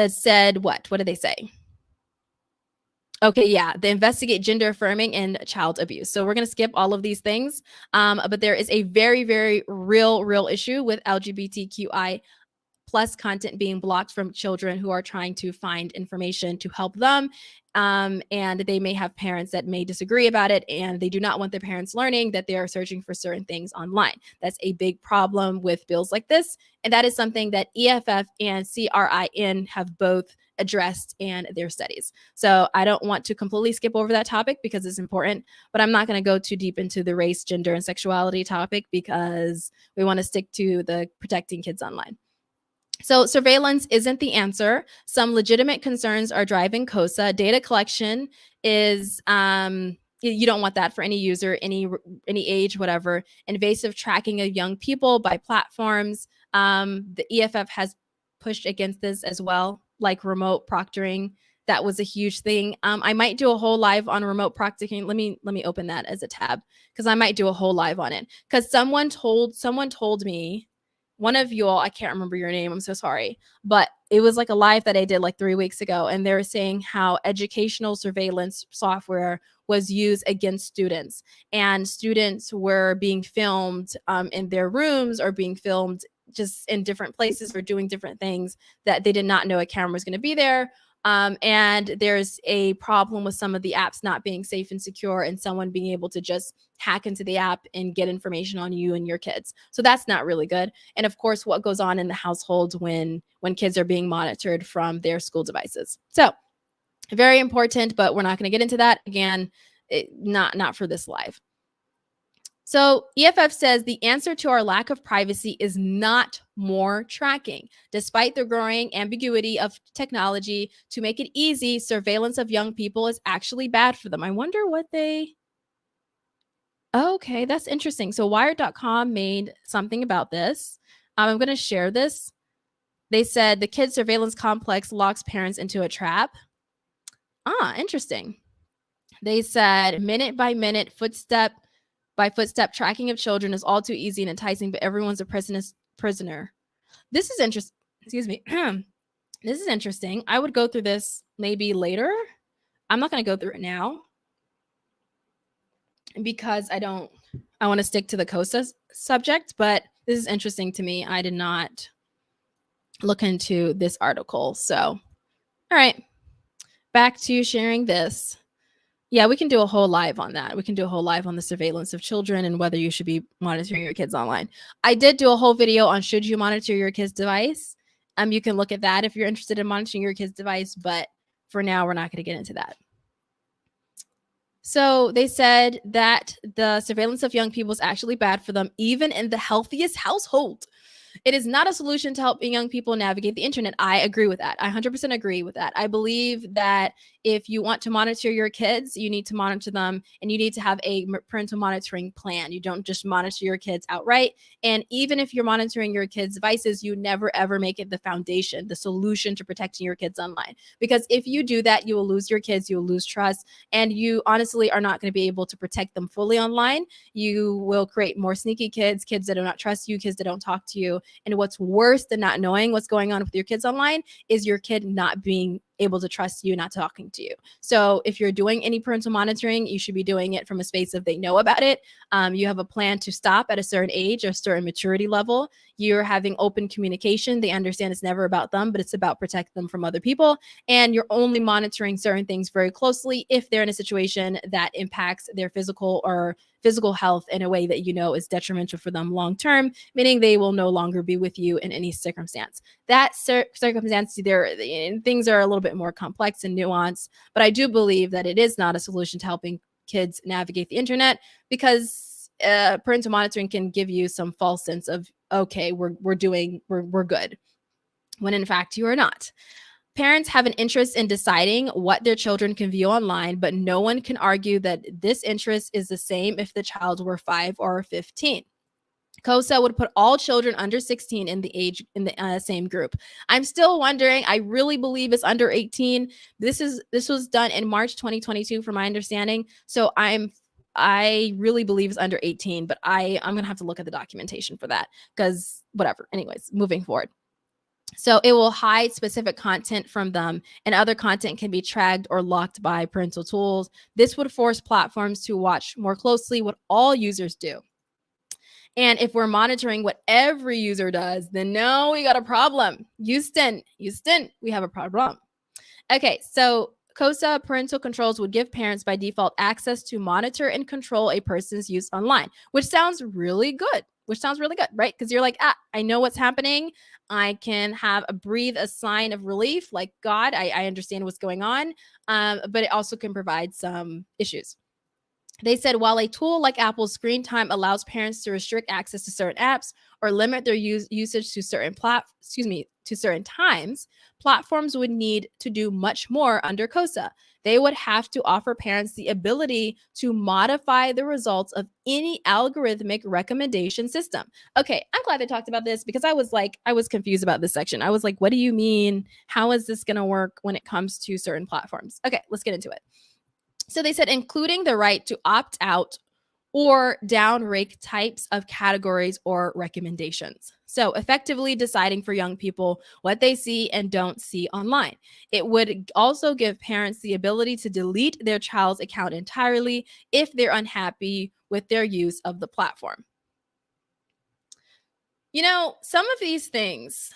said what? What did they say? Okay, yeah, they investigate gender affirming and child abuse. So we're going to skip all of these things. But there is a very, very real issue with LGBTQI plus content being blocked from children who are trying to find information to help them. And they may have parents that may disagree about it, and they do not want their parents learning that they are searching for certain things online. That's a big problem with bills like this. And that is something that EFF and CRIN have both addressed in their studies. So I don't want to completely skip over that topic because it's important, but I'm not going to go too deep into the race, gender, and sexuality topic because we want to stick to the protecting kids online. So surveillance isn't the answer. Some legitimate concerns are driving COSA. Data collection is you don't want that for any user, any age, whatever. Invasive tracking of young people by platforms. The EFF has pushed against this as well. like remote proctoring. That was a huge thing. I might do a whole live on remote proctoring. Let me open that as a tab because I might do a whole live on it. Because someone told me, one of you all, I can't remember your name, I'm so sorry, but it was like a live that I did like 3 weeks ago, and they were saying how educational surveillance software was used against students, and students were being filmed in their rooms or being filmed just in different places or doing different things that they did not know a camera was going to be there. And there's a problem with some of the apps not being safe and secure, and someone being able to just hack into the app and get information on you and your kids. So that's not really good. And of course, what goes on in the household when kids are being monitored from their school devices. So very important, but we're not going to get into that again. Not for this live. So EFF says the answer to our lack of privacy is not more tracking. Despite the growing ambiguity of technology to make it easy, surveillance of young people is actually bad for them. I wonder what they... Okay, that's interesting. So Wired.com made something about this. I'm going to share this. They said the kid surveillance complex locks parents into a trap. Interesting. They said minute by minute, footstep by footstep tracking of children is all too easy and enticing, but everyone's a prisoner. This is interesting. Excuse me. This is interesting. I would go through this maybe later. I'm not going to go through it now because I want to stick to the COSA subject, but this is interesting to me. I did not look into this article. So, all right, back to sharing this. Yeah, we can do a whole live on that. We can do a whole live on the surveillance of children and whether you should be monitoring your kids online. I did do a whole video on should you monitor your kid's device. You can look at that if you're interested in monitoring your kid's device, but for now, we're not going to get into that. So they said that the surveillance of young people is actually bad for them, even in the healthiest household. It is not a solution to helping young people navigate the internet. I agree with that. I 100% agree with that. I believe that if you want to monitor your kids, you need to monitor them and you need to have a parental monitoring plan. You don't just monitor your kids outright. And even if you're monitoring your kids' devices, you never ever make it the foundation, the solution to protecting your kids online. Because if you do that, you will lose your kids, you will lose trust, and you honestly are not going to be able to protect them fully online. You will create more sneaky kids, kids that do not trust you, kids that don't talk to you. And what's worse than not knowing what's going on with your kids online is your kid not being able to trust you, not talking to you. So if you're doing any parental monitoring, you should be doing it from a space of they know about it. You have a plan to stop at a certain age or a certain maturity level. You're having open communication. They understand it's never about them, but it's about protecting them from other people. And you're only monitoring certain things very closely if they're in a situation that impacts their physical health in a way that you know is detrimental for them long term, meaning they will no longer be with you in any circumstance. That circumstance, things are a little bit more complex and nuanced, but I do believe that it is not a solution to helping kids navigate the internet because parental monitoring can give you some false sense of, okay, we're good, when in fact you are not. Parents have an interest in deciding what their children can view online, but no one can argue that this interest is the same if the child were 5 or 15. COSA would put all children under 16 in the same group. I'm still wondering. I really believe it's under 18. This was done in March 2022, from my understanding. So I really believe it's under 18, but I'm gonna have to look at the documentation for that because whatever. Anyways, moving forward. So it will hide specific content from them, and other content can be tracked or locked by parental tools. This would force platforms to watch more closely what all users do. And if we're monitoring what every user does, then no, we got a problem. Houston, we have a problem. Okay, so COSA parental controls would give parents by default access to monitor and control a person's use online, which sounds really good. Right? Because you're like, I know what's happening. I can breathe a sign of relief, like, God, I understand what's going on. But it also can provide some issues. They said while a tool like Apple's Screen Time allows parents to restrict access to certain apps or limit their usage to certain to certain times, platforms would need to do much more under COSA. They would have to offer parents the ability to modify the results of any algorithmic recommendation system. Okay, I'm glad they talked about this because I was confused about this section. I was like, what do you mean? How is this going to work when it comes to certain platforms? Okay, let's get into it. So they said, including the right to opt out or downrank types of categories or recommendations. So, effectively deciding for young people what they see and don't see online. It would also give parents the ability to delete their child's account entirely if they're unhappy with their use of the platform. You know, some of these things,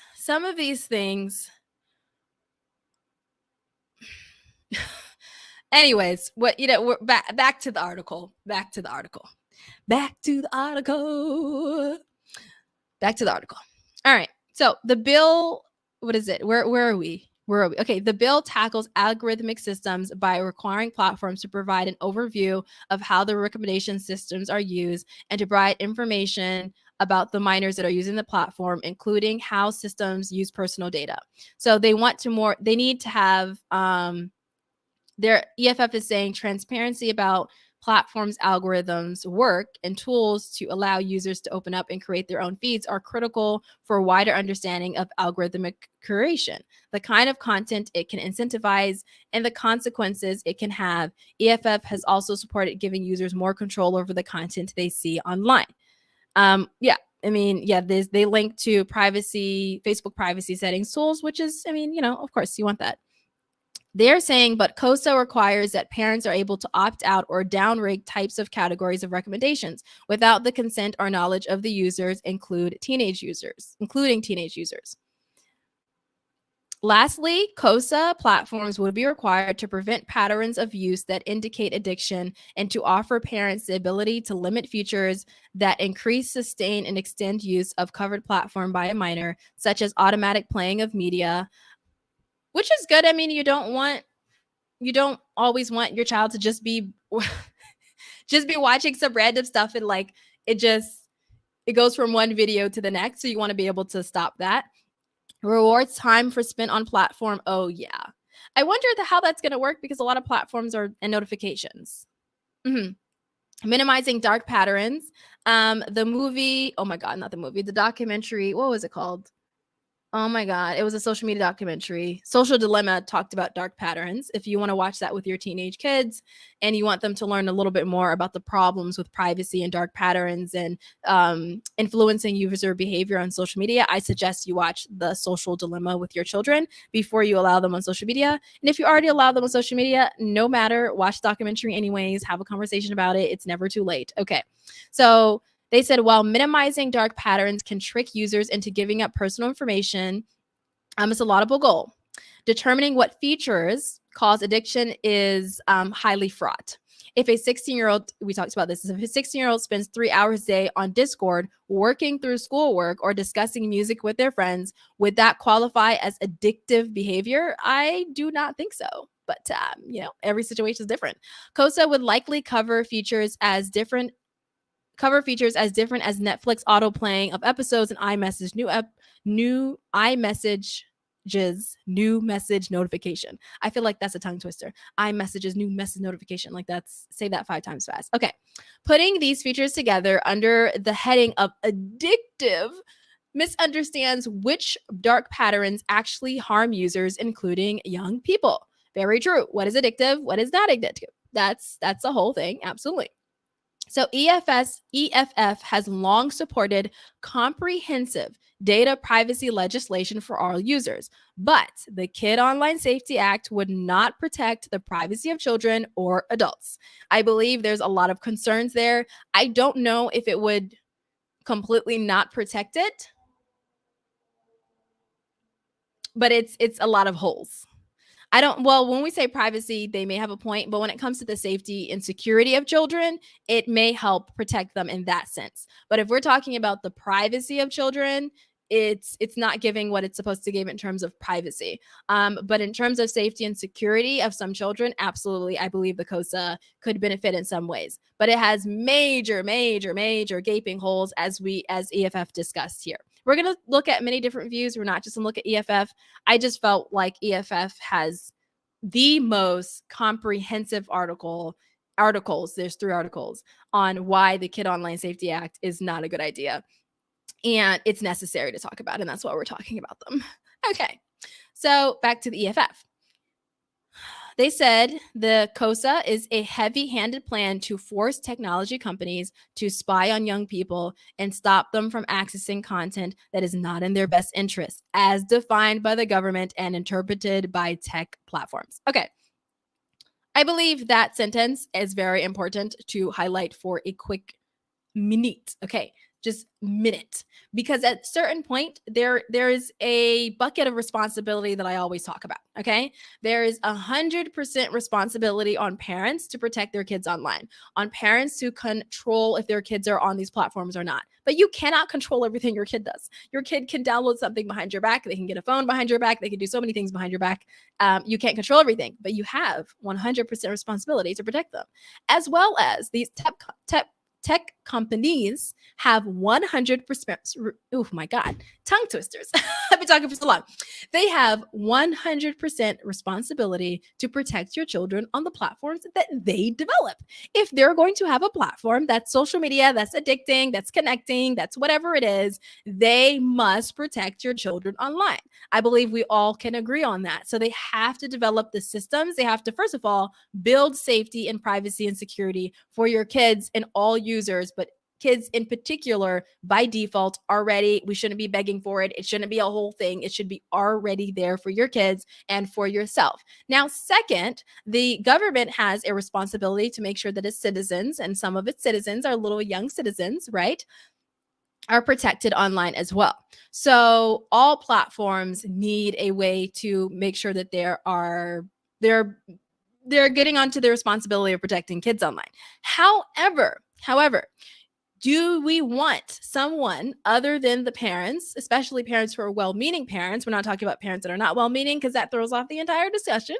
anyways, what we're back to the article. Back to the article. All right. So the bill, what is it? Where are we? Okay, the bill tackles algorithmic systems by requiring platforms to provide an overview of how the recommendation systems are used and to provide information about the minors that are using the platform, including how systems use personal data. So they need to have their EFF is saying transparency about platforms' algorithms work and tools to allow users to open up and create their own feeds are critical for a wider understanding of algorithmic curation, the kind of content it can incentivize, and the consequences it can have. EFF has also supported giving users more control over the content they see online. They link to Facebook privacy settings tools, which is, of course, you want that. They're saying, but COSA requires that parents are able to opt out or downrank types of categories of recommendations without the consent or knowledge of the users, including teenage users. Lastly, COSA platforms would be required to prevent patterns of use that indicate addiction and to offer parents the ability to limit features that increase, sustain, and extend use of covered platform by a minor, such as automatic playing of media, which is good. I mean, you don't always want your child to just be watching some random stuff and it goes from one video to the next. So you want to be able to stop that. Rewards time for spent on platform. Oh yeah. I wonder how that's going to work because a lot of platforms are and notifications. Minimizing dark patterns. The movie, oh my God, not the movie, the documentary. What was it called? Oh my God. It was a social media documentary. Social Dilemma talked about dark patterns. If you want to watch that with your teenage kids and you want them to learn a little bit more about the problems with privacy and dark patterns and influencing user behavior on social media, I suggest you watch the Social Dilemma with your children before you allow them on social media. And if you already allow them on social media, no matter, watch the documentary anyways, have a conversation about it. It's never too late. Okay. So they said, while minimizing dark patterns can trick users into giving up personal information, it's a laudable goal. Determining what features cause addiction is highly fraught. If a 16-year-old, we talked about this, if a 16-year-old spends 3 hours a day on Discord working through schoolwork or discussing music with their friends, would that qualify as addictive behavior? I do not think so. But, every situation is different. COSA would likely cover features as different as Netflix auto playing of episodes and iMessage new message notification. I feel like that's a tongue twister. iMessages new message notification. Say that 5 times fast. Okay. Putting these features together under the heading of addictive misunderstands which dark patterns actually harm users, including young people. Very true. What is addictive? What is not addictive? That's the whole thing. Absolutely. So EFF has long supported comprehensive data privacy legislation for all users, but the Kid Online Safety Act would not protect the privacy of children or adults. I believe there's a lot of concerns there. I don't know if it would completely not protect it, but it's a lot of holes. When we say privacy, they may have a point, but when it comes to the safety and security of children, it may help protect them in that sense. But if we're talking about the privacy of children, it's not giving what it's supposed to give in terms of privacy. But in terms of safety and security of some children, absolutely, I believe the COSA could benefit in some ways. But it has major, major, major gaping holes as EFF discussed here. We're going to look at many different views. We're not just going to look at EFF. I just felt like EFF has the most comprehensive articles. There's 3 articles on why the Kid Online Safety Act is not a good idea. And it's necessary to talk about, and that's why we're talking about them. Okay, so back to the EFF. They said the COSA is a heavy-handed plan to force technology companies to spy on young people and stop them from accessing content that is not in their best interest, as defined by the government and interpreted by tech platforms. Okay. I believe that sentence is very important to highlight for a quick minute. Okay, just minute, because at a certain point there is a bucket of responsibility that I always talk about. Okay, there is 100% responsibility on parents to protect their kids online, on parents to control if their kids are on these platforms or not. But you cannot control everything your kid does. Your kid can download something behind your back, they can get a phone behind your back, they can do so many things behind your back. You can't control everything, but you have 100% responsibility to protect them, as well as these tech companies have 100%. Oh my God, tongue twisters. I've been talking for so long. They have 100% responsibility to protect your children on the platforms that they develop. If they're going to have a platform that's social media, that's addicting, that's connecting, that's whatever it is, they must protect your children online. I believe we all can agree on that. So they have to develop the systems. They have to, first of all, build safety and privacy and security for your kids and all users, but kids in particular by default already. We shouldn't be begging for it. It shouldn't be a whole thing. It should be already there for your kids and for yourself. Now, second, the government has a responsibility to make sure that its citizens, and some of its citizens are little young citizens, right, are protected online as well. So all platforms need a way to make sure that they're getting onto the responsibility of protecting kids online. However, do we want someone other than the parents, especially parents who are well-meaning parents? We're not talking about parents that are not well-meaning, because that throws off the entire discussion.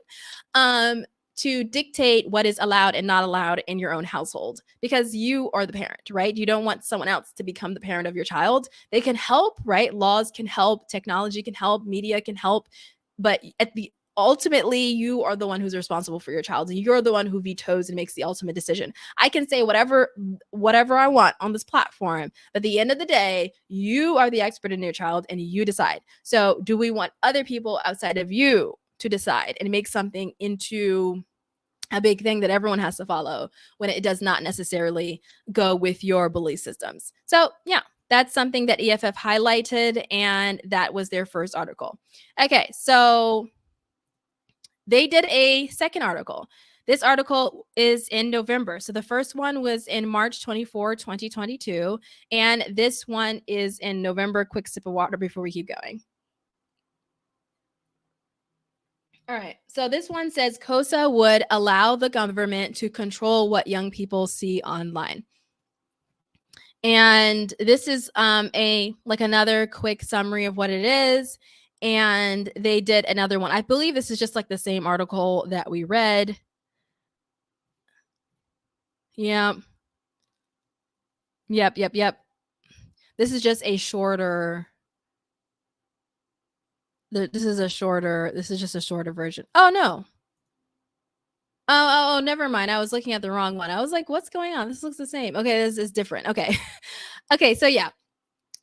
To dictate what is allowed and not allowed in your own household, because you are the parent, right? You don't want someone else to become the parent of your child. They can help, right? Laws can help, technology can help, media can help, but ultimately you are the one who's responsible for your child, and you're the one who vetoes and makes the ultimate decision. I can say whatever I want on this platform, but at the end of the day, you are the expert in your child and you decide. So do we want other people outside of you to decide and make something into a big thing that everyone has to follow, when it does not necessarily go with your belief systems? So yeah, that's something that EFF highlighted, and that was their first article. Okay, so they did a second article. This article is in November. So the first one was in March 24, 2022. And this one is in November. Quick sip of water before we keep going. All right. So this one says COSA would allow the government to control what young people see online. And this is another quick summary of what it is. And they did another one. I believe this is just like the same article that we read. Yep. This is just a shorter. This is just a shorter version. Oh no. Oh, never mind. I was looking at the wrong one. I was like, what's going on? This looks the same. Okay, this is different. Okay. Okay, so yeah.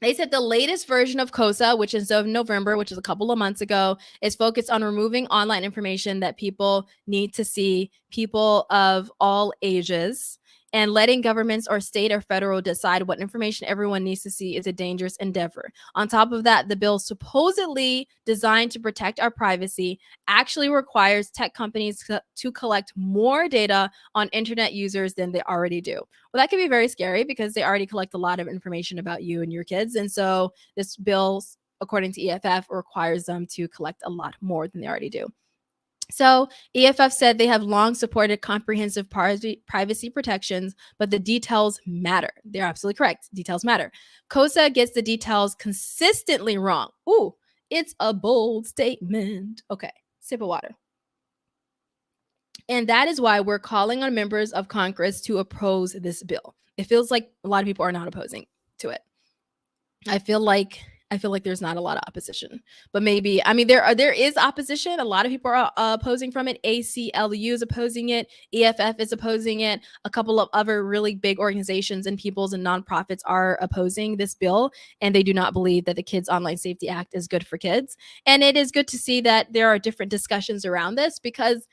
They said the latest version of COSA, which is of November, which is a couple of months ago, is focused on removing online information that people need to see, people of all ages, and letting governments or state or federal decide what information everyone needs to see is a dangerous endeavor. On top of that, the bill, supposedly designed to protect our privacy, actually requires tech companies to collect more data on internet users than they already do. Well, that can be very scary, because they already collect a lot of information about you and your kids. And so this bill, according to EFF, requires them to collect a lot more than they already do. So EFF said they have long supported comprehensive privacy protections, but the details matter. They're absolutely correct. Details matter. COSA gets the details consistently wrong. Ooh, it's a bold statement. Okay, sip of water. And that is why we're calling on members of Congress to oppose this bill. It feels like a lot of people are not opposing to it. I feel like I feel like there's not a lot of opposition, but maybe, I mean, there is opposition. A lot of people are opposing from it. ACLU is opposing it. EFF is opposing it. A couple of other really big organizations and peoples and nonprofits are opposing this bill, and they do not believe that the Kids Online Safety Act is good for kids. And it is good to see that there are different discussions around this, because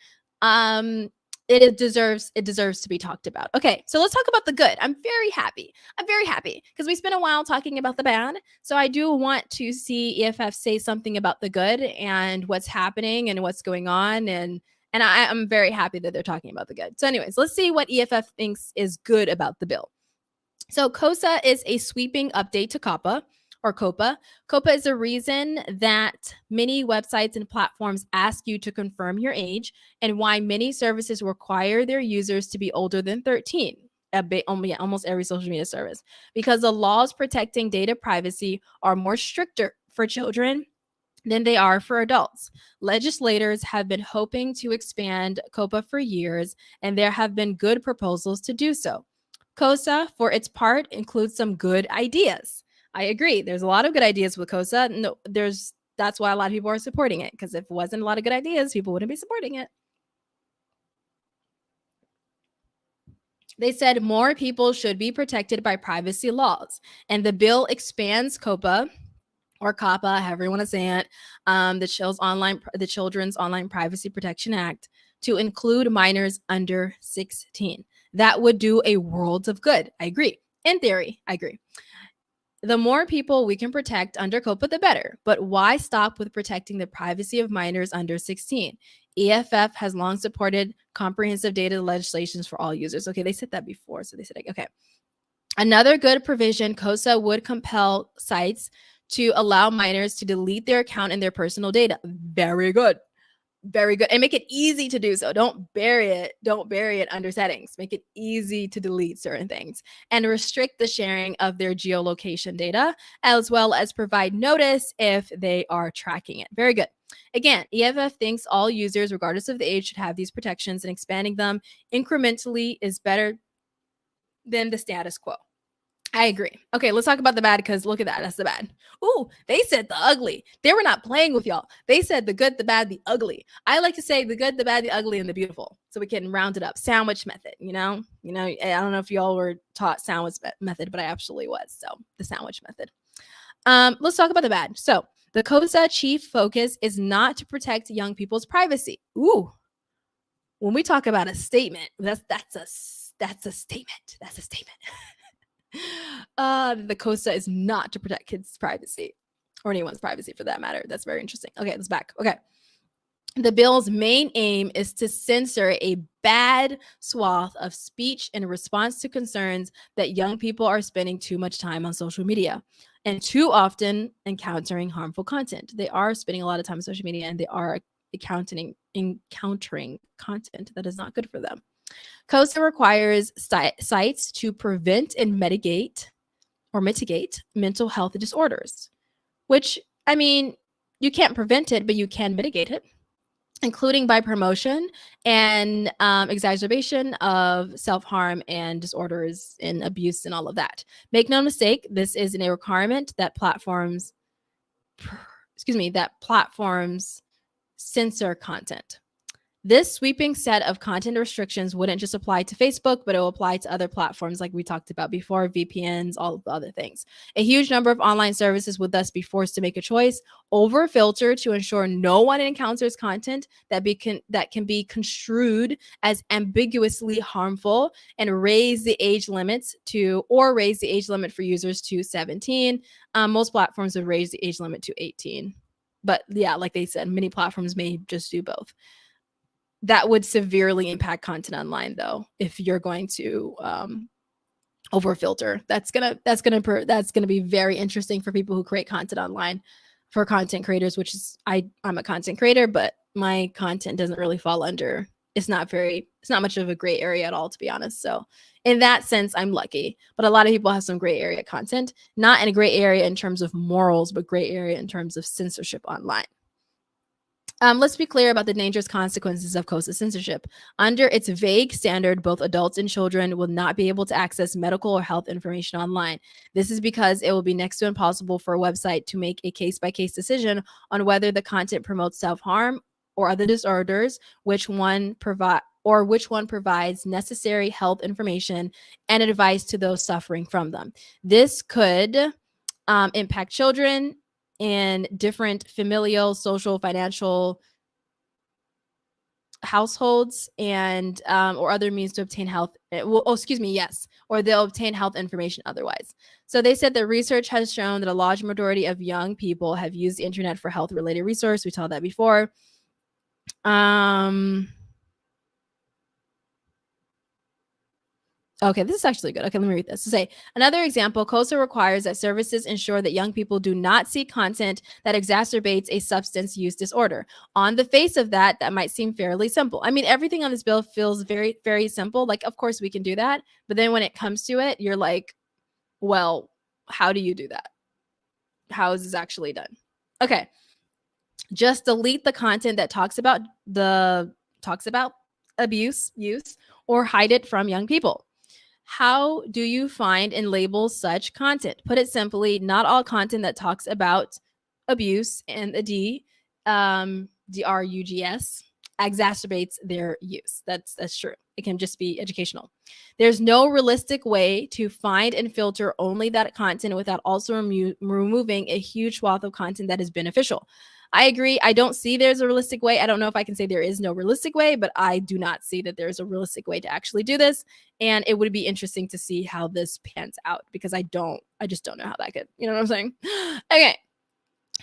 it deserves to be talked about. Okay, so let's talk about the good. I'm very happy because we spent a while talking about the bad. So I do want to see EFF say something about the good and what's happening and what's going on, and I'm very happy that they're talking about the good. So anyways, let's see what EFF thinks is good about the bill. So COSA is a sweeping update to COPPA, or COPA. COPA is a reason that many websites and platforms ask you to confirm your age, and why many services require their users to be older than 13. Almost every social media service, because the laws protecting data privacy are more stricter for children than they are for adults. Legislators have been hoping to expand COPA for years, and there have been good proposals to do so. COSA, for its part, includes some good ideas. I agree. There's a lot of good ideas with COSA. No, that's why a lot of people are supporting it, because if it wasn't a lot of good ideas, people wouldn't be supporting it. They said more people should be protected by privacy laws, and the bill expands COPA, or COPPA, however you want to say it, the Children's Online Privacy Protection Act, to include minors under 16. That would do a world of good. I agree. In theory, I agree. The more people we can protect under COPA, the better. But why stop with protecting the privacy of minors under 16? EFF has long supported comprehensive data legislations for all users. Okay, they said that before, so they said, okay. Another good provision, COSA would compel sites to allow minors to delete their account and their personal data. Very good. Very good. And make it easy to do so. Don't bury it under settings. Make it easy to delete certain things, and restrict the sharing of their geolocation data, as well as provide notice if they are tracking it. Very good. Again, EFF thinks all users, regardless of the age, should have these protections, and expanding them incrementally is better than the status quo. I agree. Okay, let's talk about the bad, because look at that. That's the bad. Ooh, they said the ugly. They were not playing with y'all. They said the good, the bad, the ugly. I like to say the good, the bad, the ugly, and the beautiful, so we can round it up. Sandwich method, you know? I don't know if y'all were taught sandwich method, but I absolutely was. So the sandwich method. Let's talk about the bad. So the COSA chief focus is not to protect young people's privacy. Ooh. When we talk about a statement, that's a statement. That's a statement. The COSA is not to protect kids' privacy, or anyone's privacy for that matter. That's very interesting. Okay, let's back. Okay. The bill's main aim is to censor a bad swath of speech in response to concerns that young people are spending too much time on social media and too often encountering harmful content. They are spending a lot of time on social media, and they are encountering content that is not good for them. COSA requires sites to prevent and mitigate mental health disorders, which, I mean, you can't prevent it, but you can mitigate it, including by promotion and exacerbation of self-harm and disorders and abuse and all of that. Make no mistake, this isn't a requirement that platforms censor content. This sweeping set of content restrictions wouldn't just apply to Facebook, but it will apply to other platforms like we talked about before, VPNs, all of the other things. A huge number of online services would thus be forced to make a choice over filter to ensure no one encounters content that can be construed as ambiguously harmful, and raise the age limit for users to 17. Most platforms would raise the age limit to 18. But yeah, like they said, many platforms may just do both. That would severely impact content online, though, if you're going to over filter. That's gonna be very interesting for people who create content online, for content creators, which is I'm a content creator, but my content doesn't really fall under. It's not much of a gray area at all, to be honest. So in that sense, I'm lucky. But a lot of people have some gray area content, not in a gray area in terms of morals, but gray area in terms of censorship online. Let's be clear about the dangerous consequences of COSA censorship. Under its vague standard, both adults and children will not be able to access medical or health information online. This is because it will be next to impossible for a website to make a case-by-case decision on whether the content promotes self-harm or other disorders, which one provides necessary health information and advice to those suffering from them. This could impact children in different familial, social, financial households and or other means to obtain health. Or they'll obtain health information otherwise. So they said that research has shown that a large majority of young people have used the internet for health related resource. We saw that before. Okay, this is actually good. Okay, let me read this. To say another example, COSA requires that services ensure that young people do not see content that exacerbates a substance use disorder. On the face of that, that might seem fairly simple. I mean, everything on this bill feels very, very simple. Like, of course, we can do that. But then when it comes to it, you're like, well, how do you do that? How is this actually done? Okay, just delete the content that talks about abuse, use, or hide it from young people. How do you find and label such content? Put it simply, not all content that talks about abuse and the drugs exacerbates their use. That's true. It can just be educational. There's no realistic way to find and filter only that content without also removing a huge swath of content that is beneficial. I agree. I don't see there's a realistic way. I don't know if I can say there is no realistic way, but I do not see that there's a realistic way to actually do this. And it would be interesting to see how this pans out because I just don't know how that could, you know what I'm saying? Okay.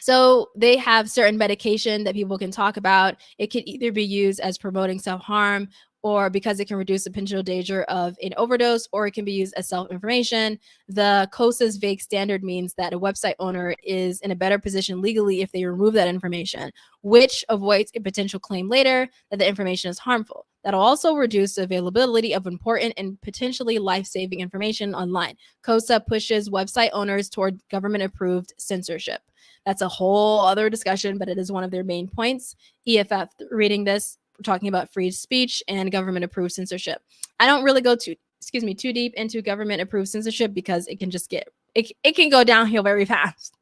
So they have certain medication that people can talk about. It can either be used as promoting self-harm or because it can reduce the potential danger of an overdose, or it can be used as self-information. The COSA's vague standard means that a website owner is in a better position legally if they remove that information, which avoids a potential claim later that the information is harmful. That'll also reduce the availability of important and potentially life-saving information online. COSA pushes website owners toward government-approved censorship. That's a whole other discussion, but it is one of their main points. EFF, reading this, we're talking about free speech and government-approved censorship. I don't really go too deep into government-approved censorship because it can just it can go downhill very fast.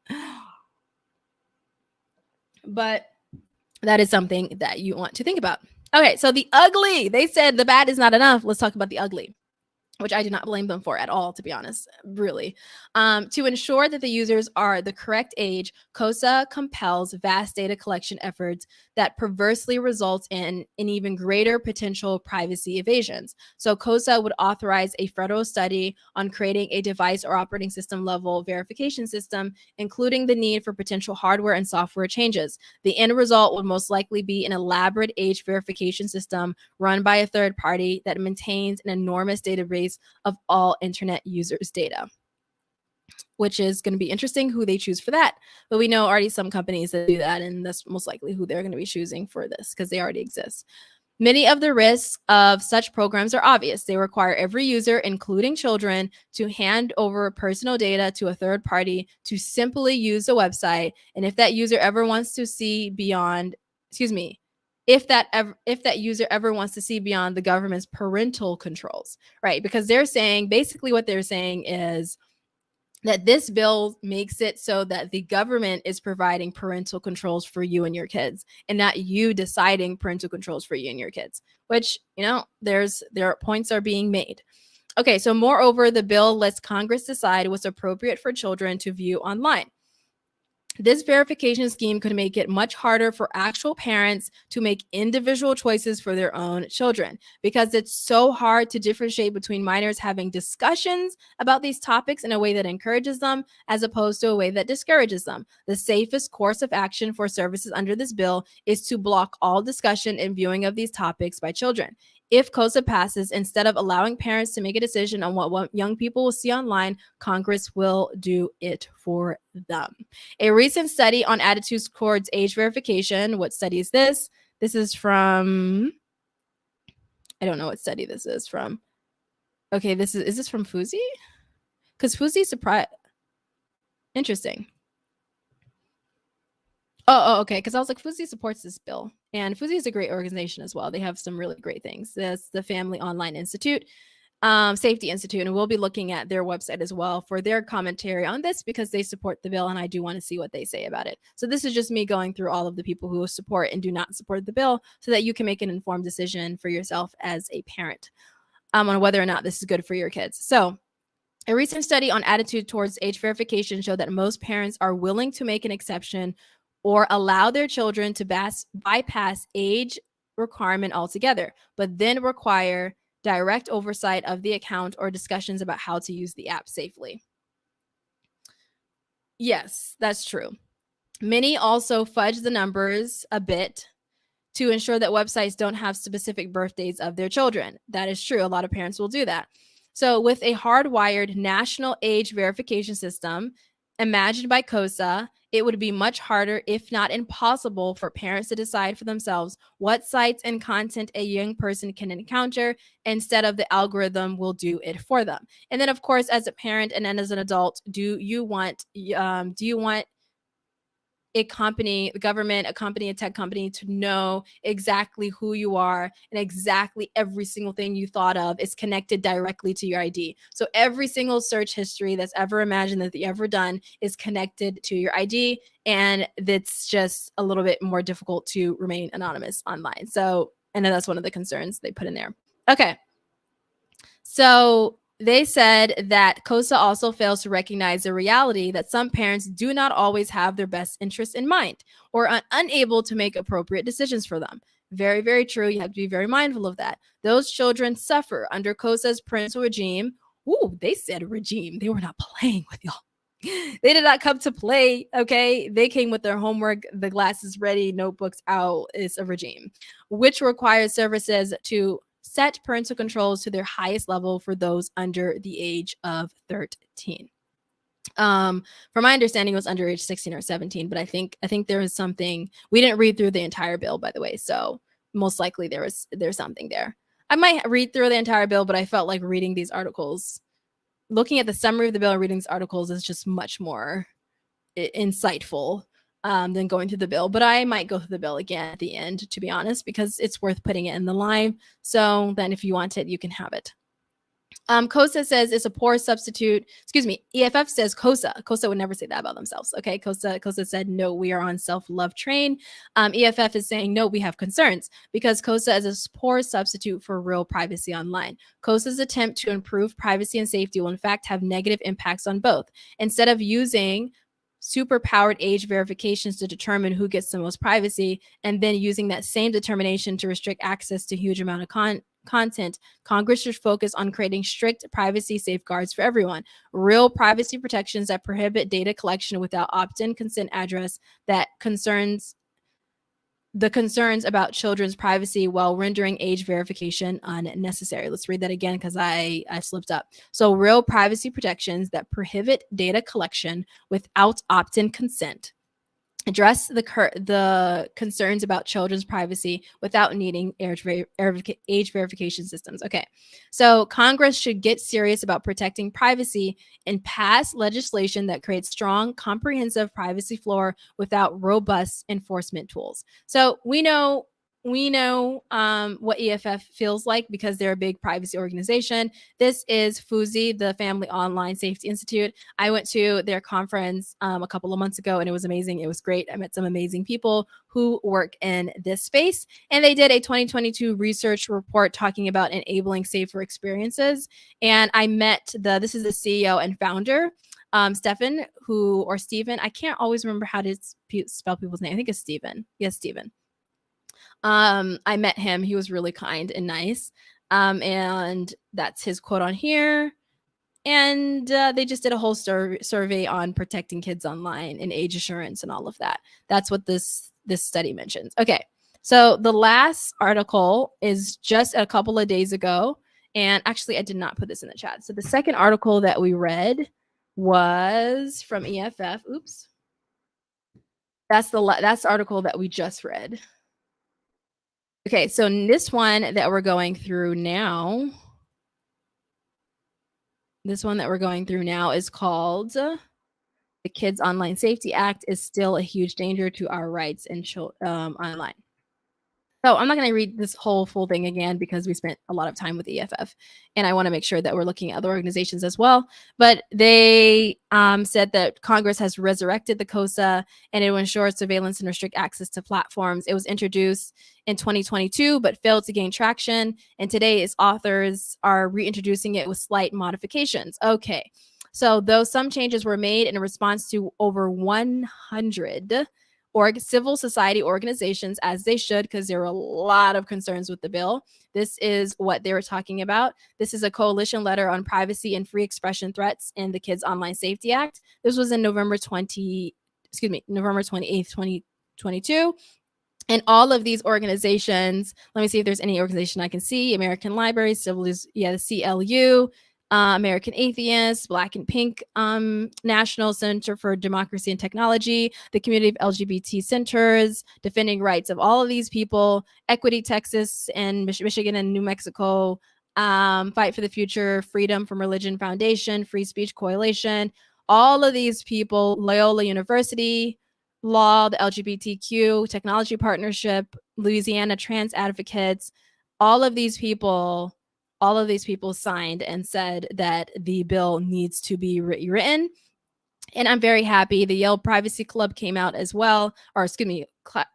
But that is something that you want to think about. Okay, so the ugly. They said the bad is not enough. Let's talk about the ugly, which I do not blame them for at all, to be honest, really. To ensure that the users are the correct age, COSA compels vast data collection efforts that perversely result in an even greater potential privacy evasions. So COSA would authorize a federal study on creating a device or operating system level verification system, including the need for potential hardware and software changes. The end result would most likely be an elaborate age verification system run by a third party that maintains an enormous database of all internet users' data, which is going to be interesting who they choose for that. But we know already some companies that do that, and that's most likely who they're going to be choosing for this because they already exist. Many of the risks of such programs are obvious. They require every user, including children, to hand over personal data to a third party to simply use the website. And if that user ever wants to see beyond, if that user ever wants to see beyond the government's parental controls, right? Because they're saying, basically what they're saying is that this bill makes it so that the government is providing parental controls for you and your kids, and not you deciding parental controls for you and your kids, which, their points are being made. Okay, so moreover, the bill lets Congress decide what's appropriate for children to view online. This verification scheme could make it much harder for actual parents to make individual choices for their own children, because it's so hard to differentiate between minors having discussions about these topics in a way that encourages them as opposed to a way that discourages them. The safest course of action for services under this bill is to block all discussion and viewing of these topics by children. If COSA passes, instead of allowing parents to make a decision on what young people will see online, Congress will do it for them. A recent study on attitudes towards age verification. What study is this? This is from, I don't know what study this is from. Okay, is this from Fuzi? Because Fuzi surprised. Interesting. Okay. Because I was like, Fuzzy supports this bill, and Fuzzy is a great organization as well. They have some really great things. That's the Family Online Institute, Safety Institute, and we'll be looking at their website as well for their commentary on this because they support the bill, and I do want to see what they say about it. So this is just me going through all of the people who support and do not support the bill, so that you can make an informed decision for yourself as a parent on whether or not this is good for your kids. So a recent study on attitude towards age verification showed that most parents are willing to make an exception or allow their children to bypass age requirement altogether, but then require direct oversight of the account or discussions about how to use the app safely. Yes, that's true. Many also fudge the numbers a bit to ensure that websites don't have specific birthdays of their children. That is true. A lot of parents will do that. So, with a hardwired national age verification system imagined by COSA, it would be much harder, if not impossible, for parents to decide for themselves what sites and content a young person can encounter instead of the algorithm will do it for them. And then, of course, as a parent and then as an adult, do you want a company, the government, a company, a tech company to know exactly who you are and exactly every single thing you thought of is connected directly to your ID. So every single search history that's ever imagined that you ever done is connected to your ID, and that's just a little bit more difficult to remain anonymous online. So, and that's one of the concerns they put in there. Okay. So they said that COSA also fails to recognize the reality that some parents do not always have their best interests in mind or are unable to make appropriate decisions for them. Very, very true. You have to be very mindful of that. Those children suffer under COSA's parental regime. Ooh, they said regime. They were not playing with y'all. They did not come to play. Okay. They came with their homework, the glasses ready, notebooks out. It's a regime, which requires services to set parental controls to their highest level for those under the age of 13. From my understanding, it was under age 16 or 17, but I think there was something. We didn't read through the entire bill, by the way, so most likely there's something there. I might read through the entire bill, but I felt like reading these articles, looking at the summary of the bill and reading these articles is just much more insightful than going through the bill. But I might go through the bill again at the end, to be honest, because it's worth putting it in the live. So then if you want it, you can have it. COSA says it's a poor substitute. Excuse me. EFF says COSA. COSA would never say that about themselves. Okay. COSA said, no, we are on self-love train. EFF is saying, no, we have concerns because COSA is a poor substitute for real privacy online. COSA's attempt to improve privacy and safety will in fact have negative impacts on both. Instead of using super powered age verifications to determine who gets the most privacy and then using that same determination to restrict access to a huge amount of content, Congress should focus on creating strict privacy safeguards for everyone, real privacy protections that prohibit data collection without opt-in consent address that concerns about children's privacy while rendering age verification unnecessary. Let's read that again because I slipped up. So real privacy protections that prohibit data collection without opt-in consent, address the concerns about children's privacy without needing age verification systems. Okay, so Congress should get serious about protecting privacy and pass legislation that creates strong, comprehensive privacy floor without robust enforcement tools. So we know what EFF feels like because they're a big privacy organization. This is FUSI, the Family Online Safety Institute. I went to their conference a couple of months ago and it was amazing. It was great. I met some amazing people who work in this space. And they did a 2022 research report talking about enabling safer experiences. And I met this is the CEO and founder, Stephen, Stephen. I can't always remember how to spell people's name. I think it's Stephen. Yes, Stephen. I met him. He was really kind and nice. And that's his quote on here. And they just did a whole survey on protecting kids online and age assurance and all of that. That's what this study mentions. Okay, so the last article is just a couple of days ago. And actually, I did not put this in the chat. So the second article that we read was from EFF. Oops. That's the article that we just read. Okay, so this one that we're going through now, is called the Kids Online Safety Act is still a huge danger to our rights in online. So I'm not going to read this whole full thing again because we spent a lot of time with the EFF, and I want to make sure that we're looking at other organizations as well. But they said that Congress has resurrected the COSA, and it will ensure surveillance and restrict access to platforms. It was introduced in 2022, but failed to gain traction. And today, its authors are reintroducing it with slight modifications. Okay. So, though some changes were made in response to over 100 civil society organizations, as they should, because there were a lot of concerns with the bill. This is what they were talking about. This is a coalition letter on privacy and free expression threats in the Kids Online Safety Act. This was in November 28th, 2022. And all of these organizations, let me see if there's any organization I can see. American Libraries, the CLU, American Atheists, Black and Pink National Center for Democracy and Technology, the Community of LGBT Centers, Defending Rights of All of These People, Equity Texas and Michigan and New Mexico, Fight for the Future, Freedom from Religion Foundation, Free Speech Coalition, all of these people, Loyola University, Law, the LGBTQ Technology Partnership, Louisiana Trans Advocates, all of these people signed and said that the bill needs to be rewritten. And I'm very happy. The Yale Privacy Club came out as well, or excuse me,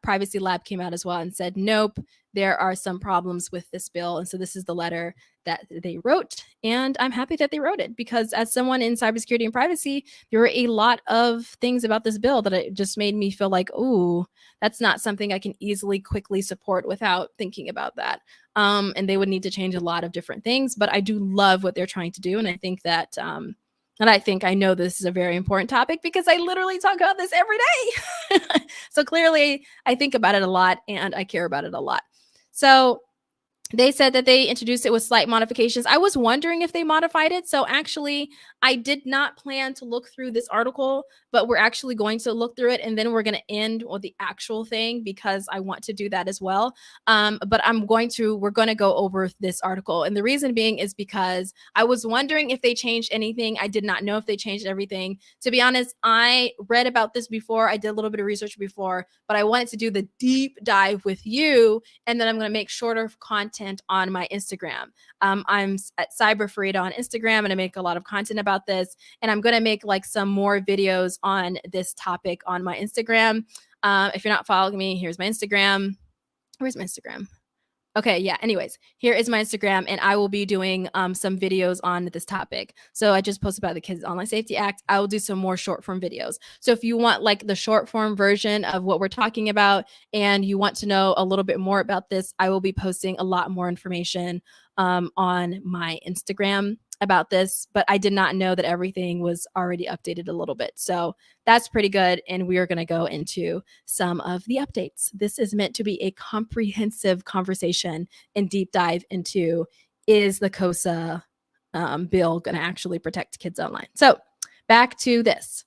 Privacy Lab came out as well and said, nope, there are some problems with this bill. And so this is the letter that they wrote. And I'm happy that they wrote it because as someone in cybersecurity and privacy, there were a lot of things about this bill that it just made me feel like, ooh, that's not something I can easily, quickly support without thinking about that. And they would need to change a lot of different things. But I do love what they're trying to do. And I think that I know this is a very important topic because I literally talk about this every day. So clearly I think about it a lot and I care about it a lot. So they said that they introduced it with slight modifications. I was wondering if they modified it. So actually, I did not plan to look through this article, but we're actually going to look through it and then we're going to end with the actual thing because I want to do that as well. But we're going to go over this article. And the reason being is because I was wondering if they changed anything. I did not know if they changed everything. To be honest, I read about this before. I did a little bit of research before, but I wanted to do the deep dive with you. And then I'm going to make shorter content on my Instagram. I'm at CyberFareedah on Instagram and I make a lot of content about this. And I'm going to make like some more videos on this topic on my Instagram. If you're not following me, here's my Instagram. Where's my Instagram? Okay, yeah. Anyways, here is my Instagram, and I will be doing some videos on this topic. So I just posted about the Kids Online Safety Act. I will do some more short form videos. So if you want like the short form version of what we're talking about, and you want to know a little bit more about this, I will be posting a lot more information on my Instagram about this, but I did not know that everything was already updated a little bit. So that's pretty good. And we are going to go into some of the updates. This is meant to be a comprehensive conversation and deep dive into, is the COSA bill going to actually protect kids online? So back to this.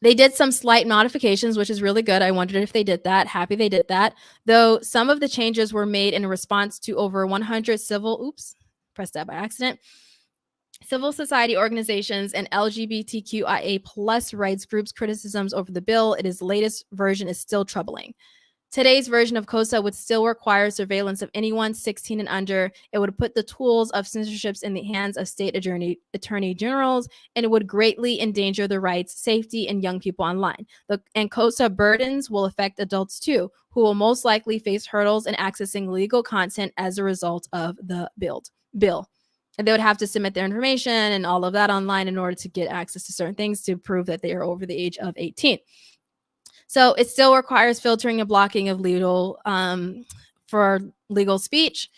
They did some slight modifications, which is really good. I wondered if they did that. Happy they did that. Though some of the changes were made in response to over 100 pressed that by accident, civil society organizations and LGBTQIA plus rights groups' criticisms over the bill. Its latest version is still troubling. Today's version of COSA would still require surveillance of anyone 16 and under. It would put the tools of censorships in the hands of state attorney generals, and it would greatly endanger the rights, safety, and young people online. And COSA burdens will affect adults too, who will most likely face hurdles in accessing legal content as a result of the bill. And they would have to submit their information and all of that online in order to get access to certain things to prove that they are over the age of 18. So it still requires filtering and blocking of for legal speech.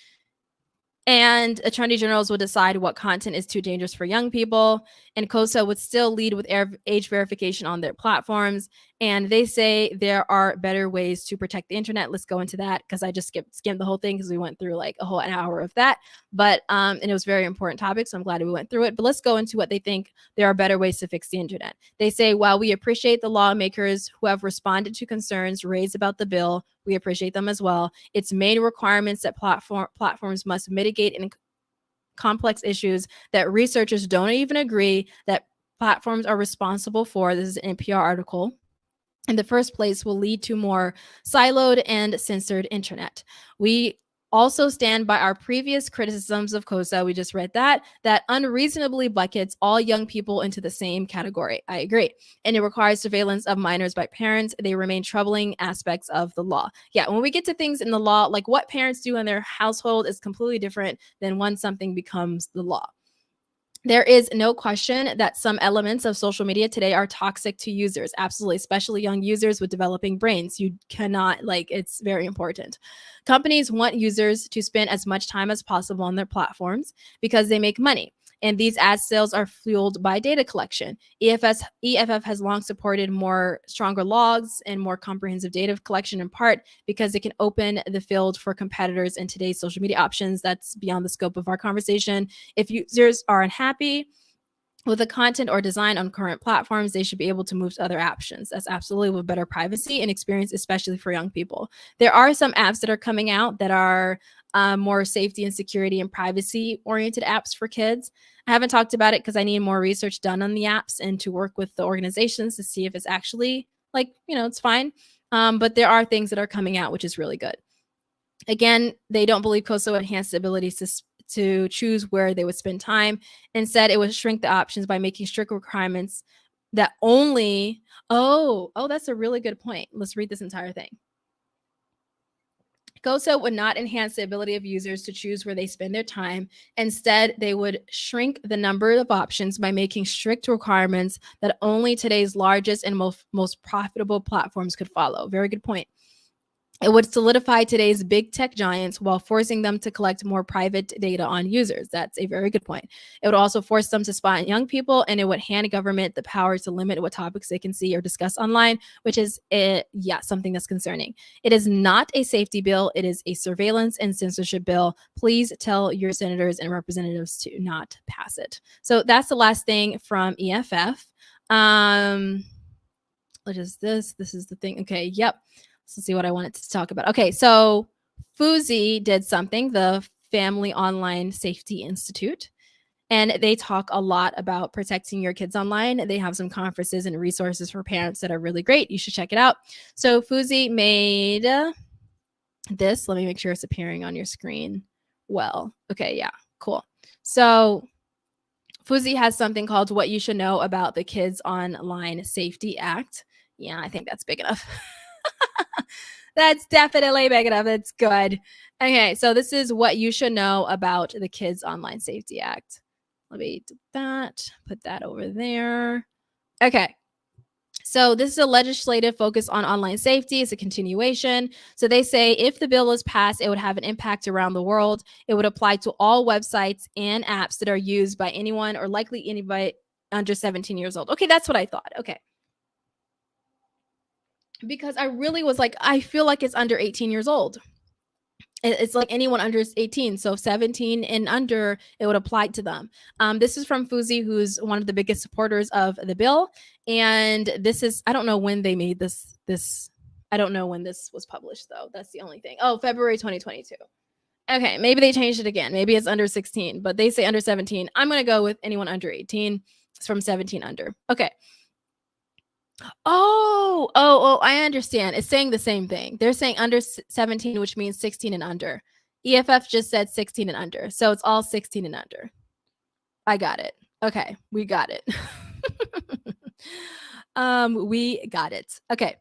And attorney generals will decide what content is too dangerous for young people. And COSA would still lead with age verification on their platforms. And they say there are better ways to protect the internet. Let's go into that because I just skimmed the whole thing because we went through like a whole hour of that. But and it was a very important topic, so I'm glad we went through it. But let's go into what they think there are better ways to fix the internet. They say, while we appreciate the lawmakers who have responded to concerns raised about the bill, we appreciate them as well. Its main requirements that platforms must mitigate in complex issues that researchers don't even agree that platforms are responsible for, this is an NPR article, in the first place will lead to more siloed and censored internet. We also stand by our previous criticisms of COSA. We just read that unreasonably buckets all young people into the same category. I agree. And it requires surveillance of minors by parents. They remain troubling aspects of the law. Yeah, when we get to things in the law, like what parents do in their household is completely different than when something becomes the law. There is no question that some elements of social media today are toxic to users. Absolutely, especially young users with developing brains. You cannot, like, it's very important. Companies want users to spend as much time as possible on their platforms because they make money. And these ad sales are fueled by data collection. EFF has long supported more stronger logs and more comprehensive data collection, in part because it can open the field for competitors in today's social media options. That's beyond the scope of our conversation. If users are unhappy with the content or design on current platforms, they should be able to move to other options. That's absolutely with better privacy and experience, especially for young people. There are some apps that are coming out that are more safety and security and privacy oriented apps for kids. I haven't talked about it because I need more research done on the apps and to work with the organizations to see if it's actually like, it's fine. But there are things that are coming out, which is really good. Again, they don't believe COSO enhanced the ability to choose where they would spend time. Instead, it would shrink the options by making strict requirements that only, that's a really good point. Let's read this entire thing. COSO would not enhance the ability of users to choose where they spend their time. Instead, they would shrink the number of options by making strict requirements that only today's largest and most profitable platforms could follow. Very good point. It would solidify today's big tech giants while forcing them to collect more private data on users. That's a very good point. It would also force them to spy on young people, and it would hand government the power to limit what topics they can see or discuss online, which is, something that's concerning. It is not a safety bill. It is a surveillance and censorship bill. Please tell your senators and representatives to not pass it. So that's the last thing from EFF. What is this? This is the thing. Okay, yep. Let's see what I wanted to talk about. Okay, so Byyyeee did something, the Family Online Safety Institute, and they talk a lot about protecting your kids online. They have some conferences and resources for parents that are really great. You should check it out. So Byyyeee made this. Let me make sure it's appearing on your screen well. Okay, yeah, cool. So Byyyeee has something called What You Should Know About the Kids Online Safety Act. Yeah, I think that's big enough. That's definitely big enough. It's good. Okay, so this is what you should know about the Kids Online Safety Act. Let me do that. Put that over there. Okay. So this is a legislative focus on online safety. It's a continuation. So they say if the bill is passed, it would have an impact around the world. It would apply to all websites and apps that are used by anyone or likely anybody under 17 years old. Okay, that's what I thought. Okay. Because I really was like, I feel like it's under 18 years old. It's like anyone under 18. So 17 and under, it would apply to them. This is from Byyyeee, who's one of the biggest supporters of the bill. And this is, I don't know when they made this. I don't know when this was published, though. That's the only thing. Oh, February 2022. Okay, maybe they changed it again. Maybe it's under 16, but they say under 17. I'm going to go with anyone under 18. It's from 17 under. Okay. Oh, I understand. It's saying the same thing. They're saying under 17, which means 16 and under. EFF just said 16 and under. So it's all 16 and under. I got it. Okay, we got it. We got it. Okay.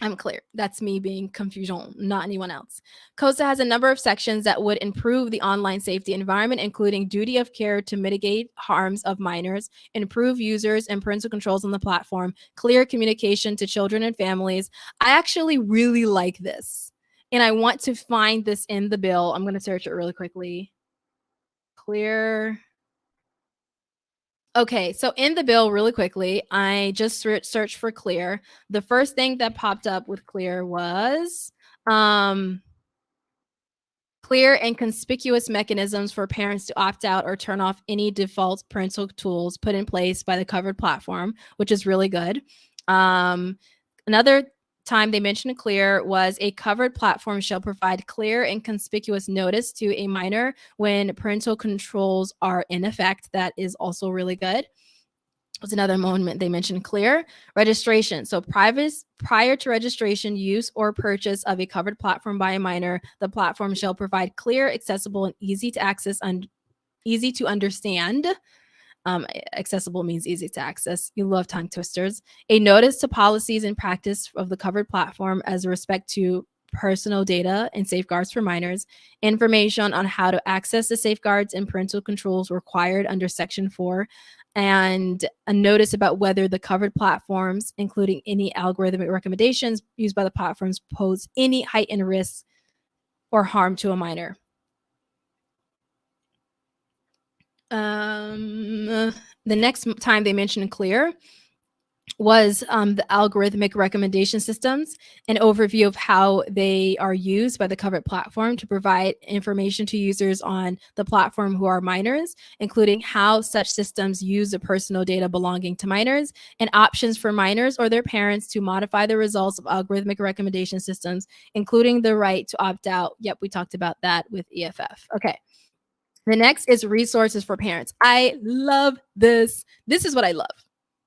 I'm clear. That's me being confusion, not anyone else. COSA has a number of sections that would improve the online safety environment, including duty of care to mitigate harms of minors, improve users and parental controls on the platform, clear communication to children and families. I actually really like this, and I want to find this in the bill. I'm going to search it really quickly. Clear. Okay, so in the bill, really quickly, I just searched for clear. The first thing that popped up with clear was clear and conspicuous mechanisms for parents to opt out or turn off any default parental tools put in place by the covered platform, which is really good. Another time they mentioned clear was a covered platform shall provide clear and conspicuous notice to a minor when parental controls are in effect. That is also really good. What's another moment they mentioned? Clear registration. So prior to registration, use, or purchase of a covered platform by a minor, the platform shall provide clear, accessible, and easy to access and easy to understand. Accessible means easy to access. You love tongue twisters. A notice to policies and practice of the covered platform as respect to personal data and safeguards for minors, information on how to access the safeguards and parental controls required under Section 4, and a notice about whether the covered platforms, including any algorithmic recommendations used by the platforms, pose any heightened risks or harm to a minor. The next time they mentioned clear was the algorithmic recommendation systems, an overview of how they are used by the covered platform to provide information to users on the platform who are minors, including how such systems use the personal data belonging to minors, and options for minors or their parents to modify the results of algorithmic recommendation systems, including the right to opt out. Yep, we talked about that with EFF. Okay. The next is resources for parents. I love this. This is what I love.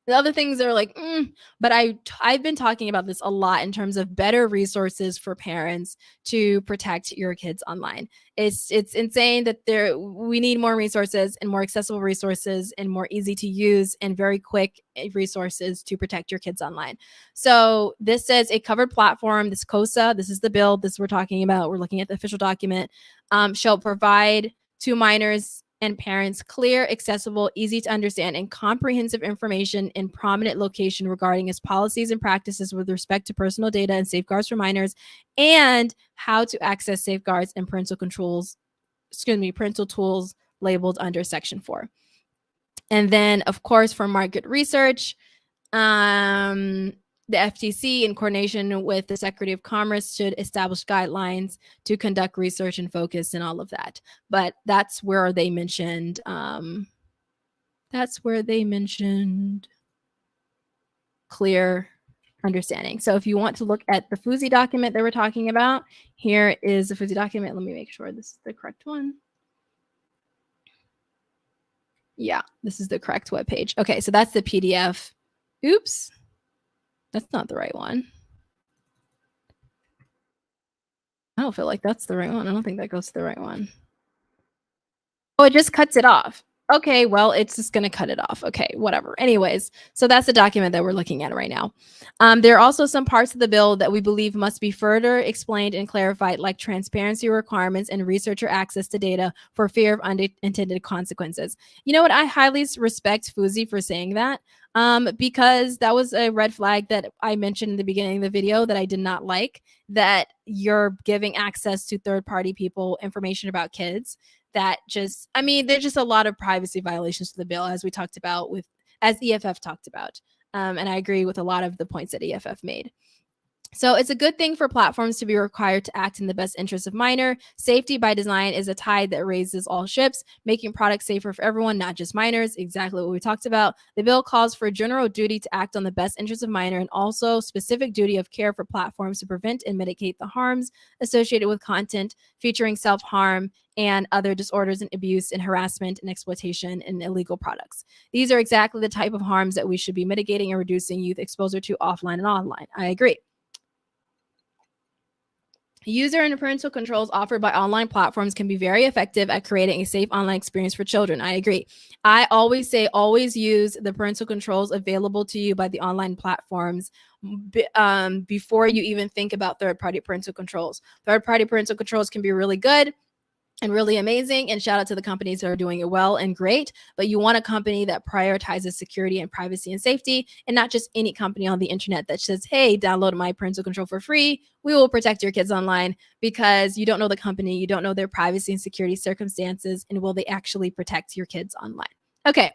The other things are like, but I've been talking about this a lot in terms of better resources for parents to protect your kids online. It's insane that we need more resources and more accessible resources and more easy to use and very quick resources to protect your kids online. So this says a covered platform, this COSA, this is the bill, this we're talking about, we're looking at the official document, shall provide to minors and parents clear, accessible, easy to understand, and comprehensive information in prominent location regarding its policies and practices with respect to personal data and safeguards for minors, and how to access safeguards and parental tools labeled under Section 4. And then, of course, for market research, the FTC, in coordination with the Secretary of Commerce, should establish guidelines to conduct research and focus and all of that. But that's where they mentioned, clear understanding. So if you want to look at the FUSI document that we're talking about, here is the FUSI document. Let me make sure this is the correct one. Yeah, this is the correct webpage. Okay, so that's the PDF. Oops. That's not the right one. I don't feel like that's the right one. I don't think that goes to the right one. Oh, it just cuts it off. Okay, well, it's just going to cut it off. Okay, whatever. Anyways, so that's the document that we're looking at right now. There are also some parts of the bill that we believe must be further explained and clarified, like transparency requirements and researcher access to data for fear of unintended consequences. You know what? I highly respect FUSI for saying that, because that was a red flag that I mentioned in the beginning of the video that I did not like, that you're giving access to third-party people information about kids. That just, I mean, there's just a lot of privacy violations to the bill, as we talked about as EFF talked about. And I agree with a lot of the points that EFF made. So it's a good thing for platforms to be required to act in the best interest of minor. Safety by design is a tide that raises all ships, making products safer for everyone, not just minors. Exactly what we talked about. The bill calls for a general duty to act on the best interest of minor, and also specific duty of care for platforms to prevent and mitigate the harms associated with content featuring self-harm and other disorders and abuse and harassment and exploitation and illegal products. These are exactly the type of harms that we should be mitigating and reducing youth exposure to offline and online. I agree. User and parental controls offered by online platforms can be very effective at creating a safe online experience for children. I agree. I always say, always use the parental controls available to you by the online platforms before you even think about third-party parental controls. Third-party parental controls can be really good and really amazing, and shout out to the companies that are doing it well and great, but you want a company that prioritizes security and privacy and safety, and not just any company on the internet that says, hey, download my parental control for free, we will protect your kids online, because you don't know the company, you don't know their privacy and security circumstances, and will they actually protect your kids online. Okay.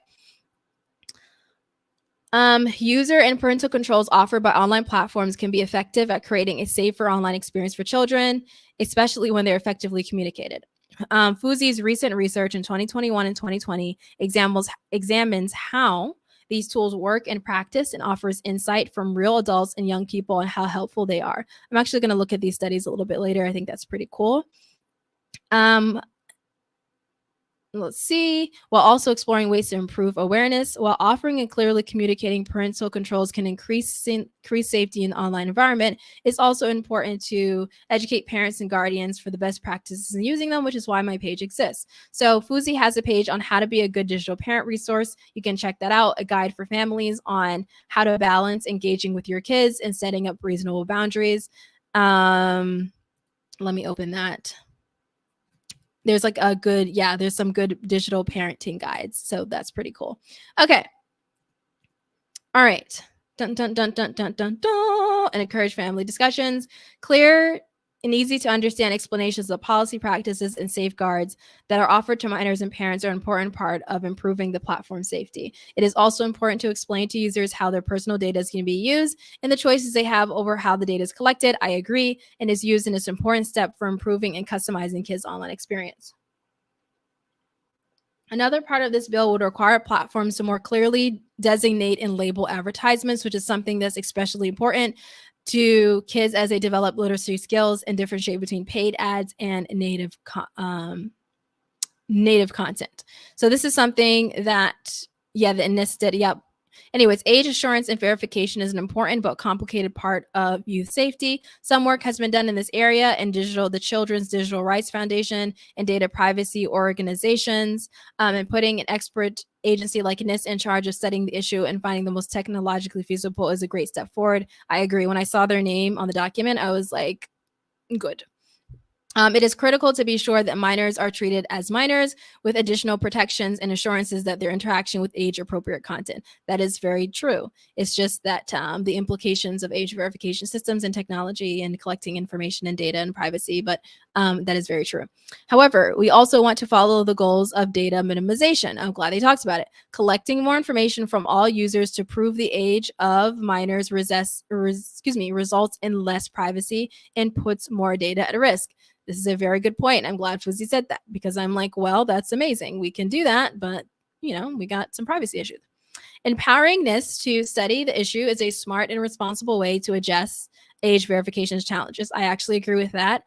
User and parental controls offered by online platforms can be effective at creating a safer online experience for children, especially when they're effectively communicated. FUSI's recent research in 2021 and 2020 examines how these tools work in practice and offers insight from real adults and young people and how helpful they are. I'm actually going to look at these studies a little bit later. I think that's pretty cool. let's see, while also exploring ways to improve awareness, while offering and clearly communicating parental controls can increase safety in the online environment. It's also important to educate parents and guardians for the best practices in using them, which is why my page exists. So Fuzi has a page on how to be a good digital parent resource. You can check that out, a guide for families on how to balance engaging with your kids and setting up reasonable boundaries. Let me open that. There's like a good, yeah, there's some good digital parenting guides. So that's pretty cool. Okay. All right. Dun, dun, dun, dun, dun, dun, dun. And encourage family discussions. Clear and easy to understand explanations of policy practices and safeguards that are offered to minors and parents are an important part of improving the platform safety. It is also important to explain to users how their personal data is going to be used and the choices they have over how the data is collected. I agree, and is used in this important step for improving and customizing kids' online experience. Another part of this bill would require platforms to more clearly designate and label advertisements, which is something that's especially important to kids as they develop literacy skills and differentiate between paid ads and native content. So this is something that, yeah, the enlisted, yep. Anyways, age assurance and verification is an important but complicated part of youth safety. Some work has been done in this area in the Children's Digital Rights Foundation and data privacy organizations, and putting an expert agency like NIST in charge of studying the issue and finding the most technologically feasible is a great step forward. I agree. When I saw their name on the document, I was like, good. It is critical to be sure that minors are treated as minors with additional protections and assurances that their interaction with age-appropriate content. That is very true. It's just that the implications of age verification systems and technology and collecting information and data and privacy, but that is very true. However, we also want to follow the goals of data minimization. I'm glad they talked about it. Collecting more information from all users to prove the age of minors results in less privacy and puts more data at risk. This is a very good point. I'm glad Fuzzy said that because I'm like, well, that's amazing. We can do that, but we got some privacy issues. Empowering NIST to study the issue is a smart and responsible way to address age verification challenges. I actually agree with that.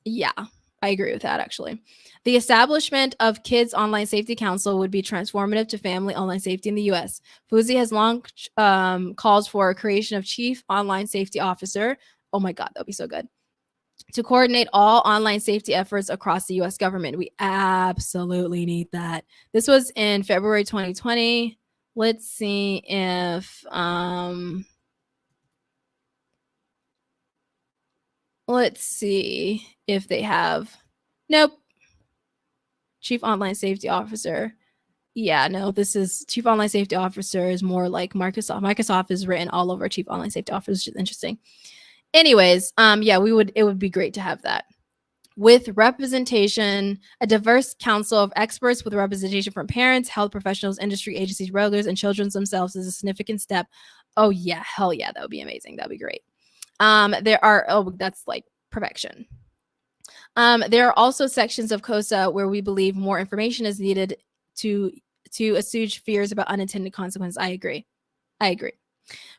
Yeah, I agree with that, actually. The establishment of Kids Online Safety Council would be transformative to family online safety in the U.S. Fuzzy has launched calls for a creation of Chief Online Safety Officer. Oh my God, that would be so good. To coordinate all online safety efforts across the U.S. government. We absolutely need that. This was in February 2020. Let's see if they have. Nope. Chief Online Safety Officer. Yeah, no, this is Chief Online Safety Officer is more like Microsoft. Microsoft is written all over Chief Online Safety Officer, which is interesting. Anyways, yeah, it would be great to have that. With representation, a diverse council of experts with representation from parents, health professionals, industry agencies, regulators, and children themselves is a significant step. Oh yeah, hell yeah, that would be amazing. That would be great. That's like perfection. There are also sections of COSA where we believe more information is needed to assuage fears about unintended consequences. I agree.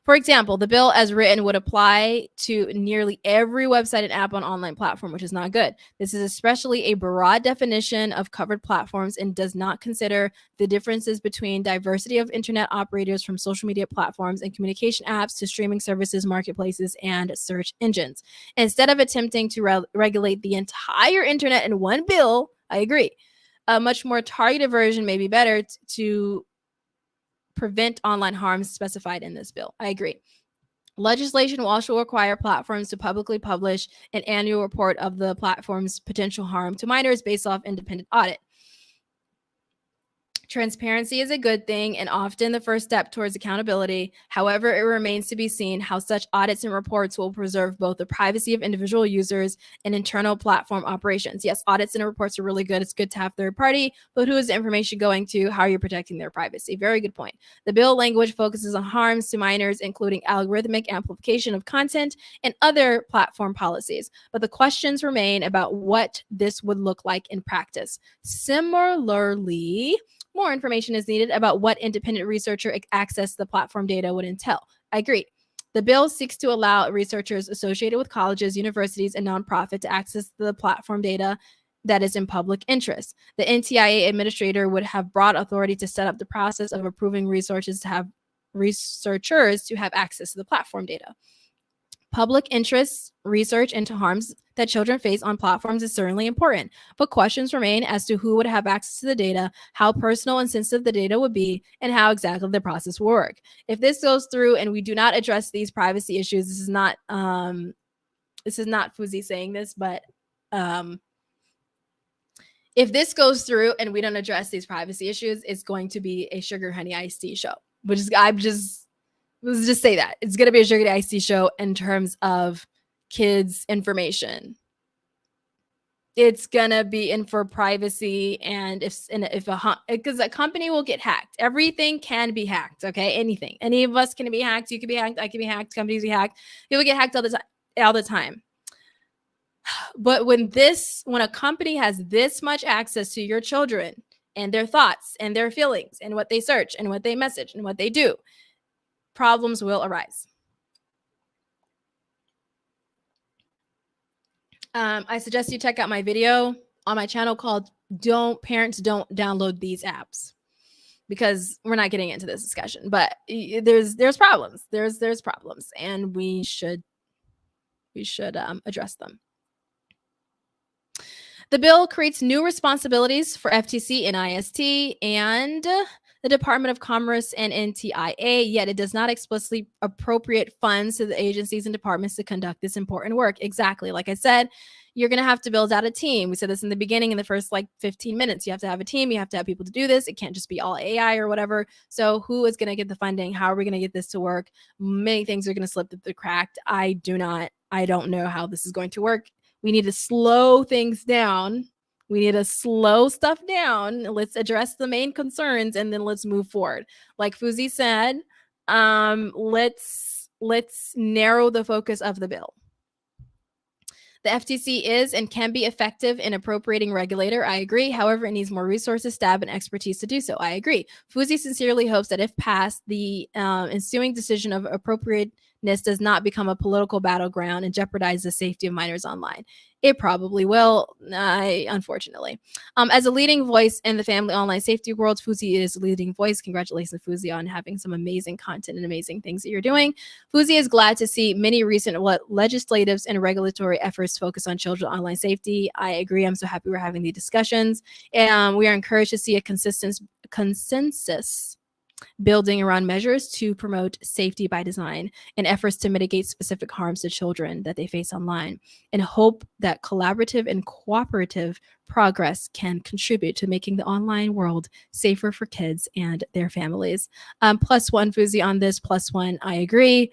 For example, the bill as written would apply to nearly every website and app on online platform, which is not good. This is especially a broad definition of covered platforms and does not consider the differences between diversity of internet operators from social media platforms and communication apps to streaming services, marketplaces, and search engines. Instead of attempting to regulate the entire internet in one bill, I agree. A much more targeted version may be better to prevent online harms specified in this bill. I agree. Legislation will also require platforms to publicly publish an annual report of the platform's potential harm to minors based off independent audit. Transparency is a good thing and often the first step towards accountability. However, it remains to be seen how such audits and reports will preserve both the privacy of individual users and internal platform operations. Yes, audits and reports are really good. It's good to have third party, but who is the information going to? How are you protecting their privacy? Very good point. The bill language focuses on harms to minors, including algorithmic amplification of content and other platform policies. But the questions remain about what this would look like in practice. Similarly, more information is needed about what independent researcher access the platform data would entail. I agree. The bill seeks to allow researchers associated with colleges, universities, and nonprofit to access the platform data that is in public interest. The NTIA administrator would have broad authority to set up the process of approving resources to have researchers to have access to the platform data. Public interest research into harms that children face on platforms is certainly important, but questions remain as to who would have access to the data, how personal and sensitive the data would be, and how exactly the process will work. If this goes through and we do not address these privacy issues, this is not Fuzzy saying this, but if this goes through and we don't address these privacy issues, it's going to be a sugar honey iced tea show. Which is let's just say that it's going to be a sugar iced tea show in terms of kids' information. It's going to be in for privacy, and because a company will get hacked. Everything can be hacked. Okay, anything. Any of us can be hacked. You can be hacked. I can be hacked. Companies be hacked. People get hacked all the time. But when a company has this much access to your children and their thoughts and their feelings and what they search and what they message and what they do, problems will arise. I suggest you check out my video on my channel called Parents Don't Download These Apps, because we're not getting into this discussion, but there's problems. There's problems, and we should address them. The bill creates new responsibilities for FTC and IST and the Department of Commerce and NTIA, yet it does not explicitly appropriate funds to the agencies and departments to conduct this important work. Exactly. Like I said, you're going to have to build out a team. We said this in the beginning, in the first 15 minutes. You have to have a team. You have to have people to do this. It can't just be all AI or whatever. So who is going to get the funding? How are we going to get this to work? Many things are going to slip through the crack. I don't know how this is going to work. We need to slow things down. We need to slow stuff down. Let's address the main concerns and then let's move forward. Like Fuzzy said, let's narrow the focus of the bill. The FTC is and can be effective in appropriating regulator. I agree. However, it needs more resources, staff, and expertise to do so. I agree. Fuzzy sincerely hopes that if passed, the ensuing decision of appropriateness does not become a political battleground and jeopardize the safety of minors online. It probably will, unfortunately. As a leading voice in the family online safety world, Fuzzy is a leading voice. Congratulations, Fuzzy, on having some amazing content and amazing things that you're doing. Fuzzy is glad to see many recent legislative and regulatory efforts focus on children online safety. I agree. I'm so happy we're having these discussions. And we are encouraged to see a consensus building around measures to promote safety by design and efforts to mitigate specific harms to children that they face online, and hope that collaborative and cooperative progress can contribute to making the online world safer for kids and their families. +1 Fuzzy on this, +1, I agree.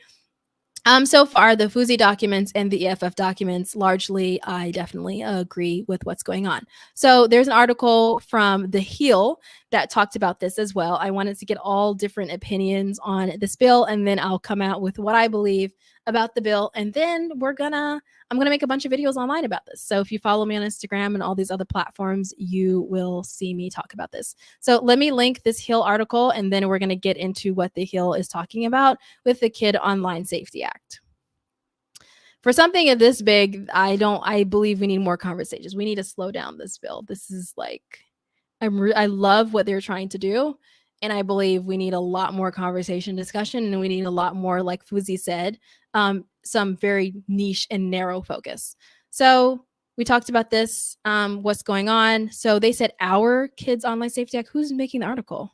So far, the Fuzzy documents and the EFF documents, largely, I definitely agree with what's going on. So there's an article from The Hill that talked about this as well. I wanted to get all different opinions on this bill, and then I'll come out with what I believe about the bill. And then I'm going to make a bunch of videos online about this. So if you follow me on Instagram and all these other platforms, you will see me talk about this. So let me link this Hill article, and then we're going to get into what The Hill is talking about with the Kid Online Safety Act. For something of this big, I believe we need more conversations. We need to slow down this bill. This is I love what they're trying to do. And I believe we need a lot more conversation, discussion, and we need a lot more, like Fuzzy said, some very niche and narrow focus. So we talked about this, what's going on. So they said our Kids Online Safety Act. Who's making the article?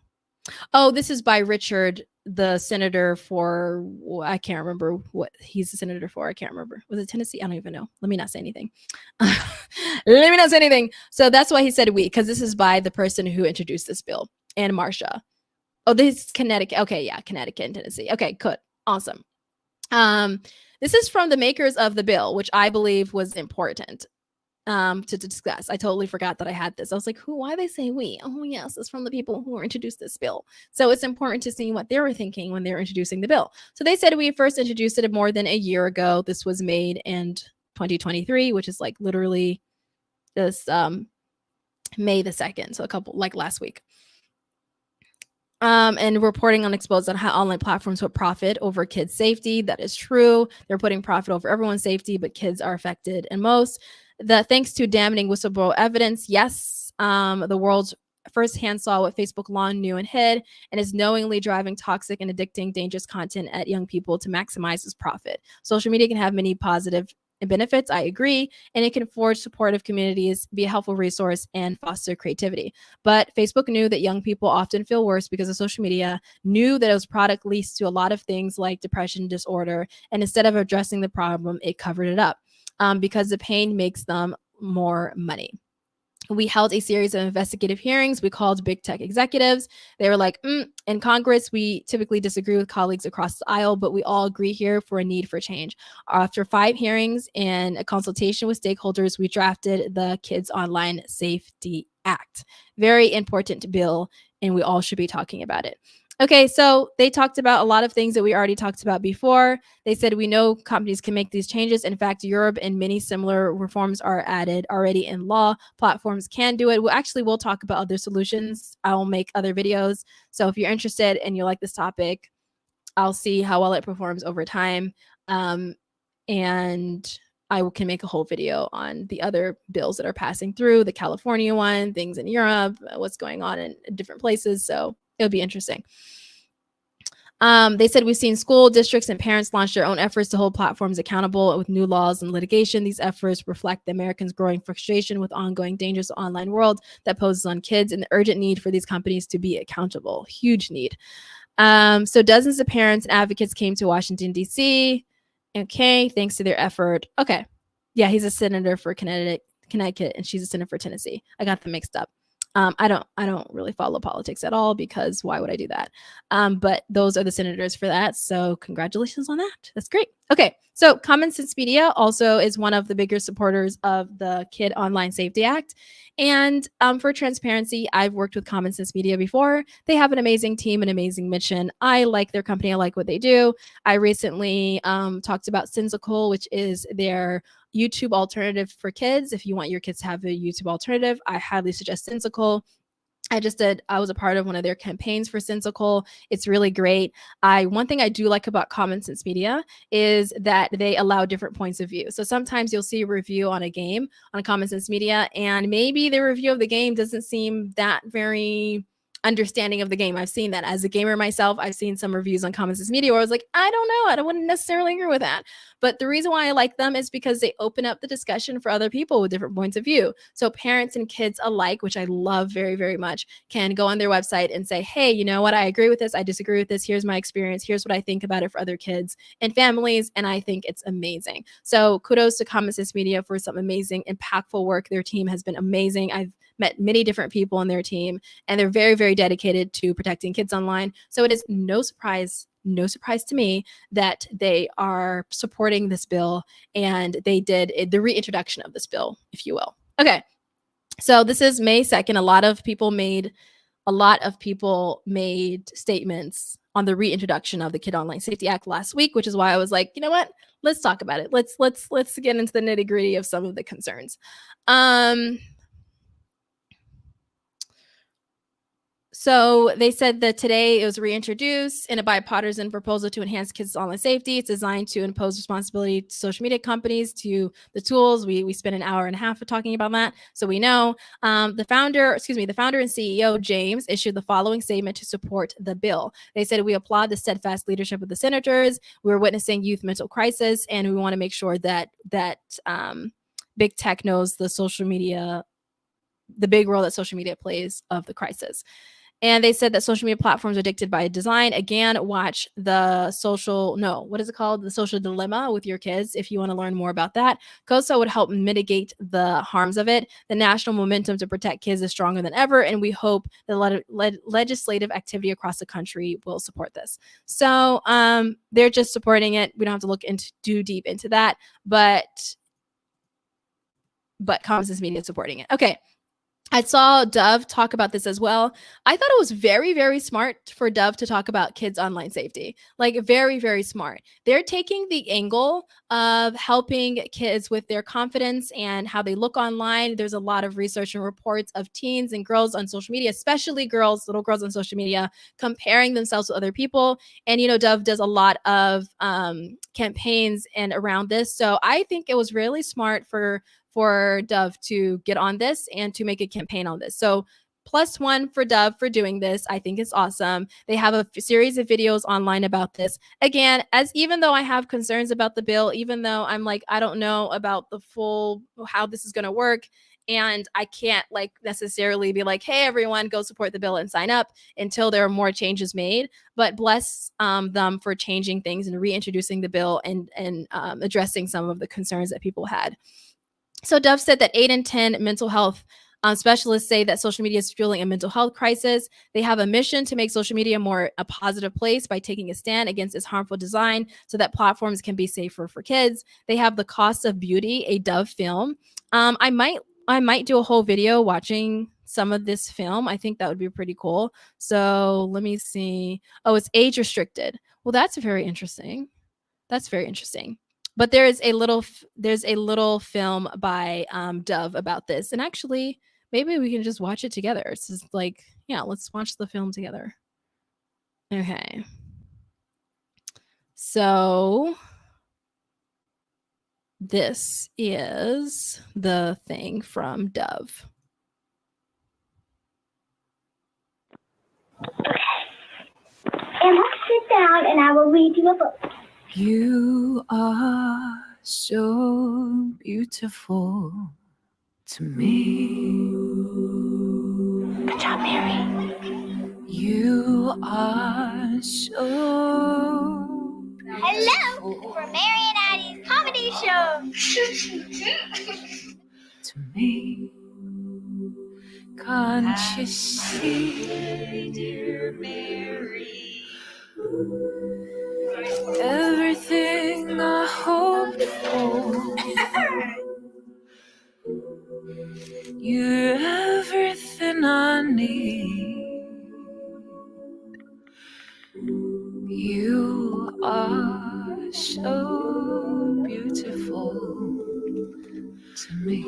Oh, this is by Richard, the senator for, I can't remember what he's the senator for. I can't remember. Was it Tennessee? I don't even know. Let me not say anything. Let me not say anything. So that's why he said we, because this is by the person who introduced this bill, and Marsha. Oh, this is Connecticut. Okay, yeah, Connecticut and Tennessee. Okay, good. Awesome. This is from the makers of the bill, which I believe was important to discuss. I totally forgot that I had this. I was like, why they say we? Oh, yes, it's from the people who introduced this bill. So it's important to see what they were thinking when they were introducing the bill. So they said we first introduced it more than a year ago. This was made in 2023, which is literally this May the 2nd. So last week. and reporting on exposed on how online platforms put profit over kids' safety. That is true. They're putting profit over everyone's safety, but kids are affected and most. Thanks to damning whistleblower evidence, yes, the world's firsthand saw what Facebook Law knew and hid, and is knowingly driving toxic and addicting, dangerous content at young people to maximize its profit. Social media can have many positive benefits, I agree, and it can forge supportive communities, be a helpful resource, and foster creativity. But Facebook knew that young people often feel worse because of social media, knew that its product leads to a lot of things like depression disorder, and instead of addressing the problem, it covered it up because the pain makes them more money. We held a series of investigative hearings. We called big tech executives. They were like, in Congress, we typically disagree with colleagues across the aisle, but we all agree here for a need for change. After 5 hearings and a consultation with stakeholders, we drafted the Kids Online Safety Act. Very important bill, and we all should be talking about it. Okay, so they talked about a lot of things that we already talked about before. They said we know companies can make these changes. In fact, Europe and many similar reforms are added already in law. Platforms can do it. We'll talk about other solutions. I'll make other videos. So if you're interested and you like this topic, I'll see how well it performs over time. And I can make a whole video on the other bills that are passing through, the California one, things in Europe, what's going on in different places. So it'll be interesting. They said we've seen school districts and parents launch their own efforts to hold platforms accountable with new laws and litigation. These efforts reflect the Americans' growing frustration with ongoing dangerous online world that poses on kids and the urgent need for these companies to be accountable. Huge need. So dozens of parents and advocates came to Washington, D.C. Okay, thanks to their effort. Okay. Yeah, he's a senator for Connecticut, and she's a senator for Tennessee. I got them mixed up. I don't really follow politics at all because why would I do that? But those are the senators for that. So congratulations on that. That's great. Okay. So Common Sense Media also is one of the bigger supporters of the Kid Online Safety Act. And for transparency, I've worked with Common Sense Media before. They have an amazing team, an amazing mission. I like their company. I like what they do. I recently talked about Sensical, which is their YouTube alternative for kids. If you want your kids to have a YouTube alternative, I highly suggest Sensical. I was a part of one of their campaigns for Sensical. It's really great. One thing I do like about Common Sense Media is that they allow different points of view. So sometimes you'll see a review on a game on Common Sense Media, and maybe the review of the game doesn't seem that very understanding of the game. I've seen that as a gamer myself. I've seen some reviews on Common Sense Media where I was like, I don't know, I wouldn't necessarily agree with that. But the reason why I like them is because they open up the discussion for other people with different points of view. So parents and kids alike, which I love very, very much, can go on their website and say, hey, you know what? I agree with this. I disagree with this. Here's my experience. Here's what I think about it for other kids and families. And I think it's amazing. So kudos to Common Sense Media for some amazing, impactful work. Their team has been amazing. I've met many different people on their team, and they're very, very dedicated to protecting kids online. So it is no surprise to me that they are supporting this bill, and they did the reintroduction of this bill, if you will. Okay, so this is May 2nd. A lot of people made statements on the reintroduction of the Kid Online Safety Act last week, which is why I was like, you know what? Let's talk about it. Let's get into the nitty-gritty of some of the concerns. So they said that today it was reintroduced in a bipartisan proposal to enhance kids' online safety. It's designed to impose responsibility to social media companies, to the tools. We spent an hour and a half talking about that. So we know the founder and CEO, James, issued the following statement to support the bill. They said, we applaud the steadfast leadership of the senators. We're witnessing youth mental crisis, and we want to make sure that big tech knows the big role that social media plays of the crisis. And they said that social media platforms are addicted by design. Again, watch the social dilemma with your kids if you want to learn more about that. COSA would help mitigate the harms of it. The national momentum to protect kids is stronger than ever, and we hope that legislative activity across the country will support this. So they're just supporting it. We don't have to look too deep into that, but Common Sense Media is supporting it. Okay. I saw Dove talk about this as well. I thought it was very, very smart for Dove to talk about kids' online safety. Like, very, very smart. They're taking the angle of helping kids with their confidence and how they look online. There's a lot of research and reports of teens and girls on social media, especially girls, little girls on social media, comparing themselves with other people. And, Dove does a lot of campaigns and around this. So I think it was really smart for Dove to get on this and to make a campaign on this. So +1 for Dove for doing this. I think it's awesome. They have a series of videos online about this. Again, as even though I have concerns about the bill, even though I'm like, I don't know about the full how this is going to work, and I can't like necessarily be like, hey, everyone, go support the bill and sign up until there are more changes made. But bless them for changing things and reintroducing the bill and addressing some of the concerns that people had. So Dove said that 8 in 10 mental health specialists say that social media is fueling a mental health crisis. They have a mission to make social media more a positive place by taking a stand against its harmful design so that platforms can be safer for kids. They have The Cost of Beauty, a Dove film. I might do a whole video watching some of this film. I think that would be pretty cool. So let me see. Oh, it's age restricted. Well, that's very interesting. That's very interesting. But there's a little film by Dove about this, and actually, maybe we can just watch it together. It's just like, yeah, let's watch the film together. Okay. So this is the thing from Dove. Emma, sit down and I will read you a book. You are so beautiful to me. Good job, Mary. You are so Hello for Mary and Addie's comedy show. to me. Can't you see, dear Mary, everything I hoped for? You're everything I need. You are so beautiful to me.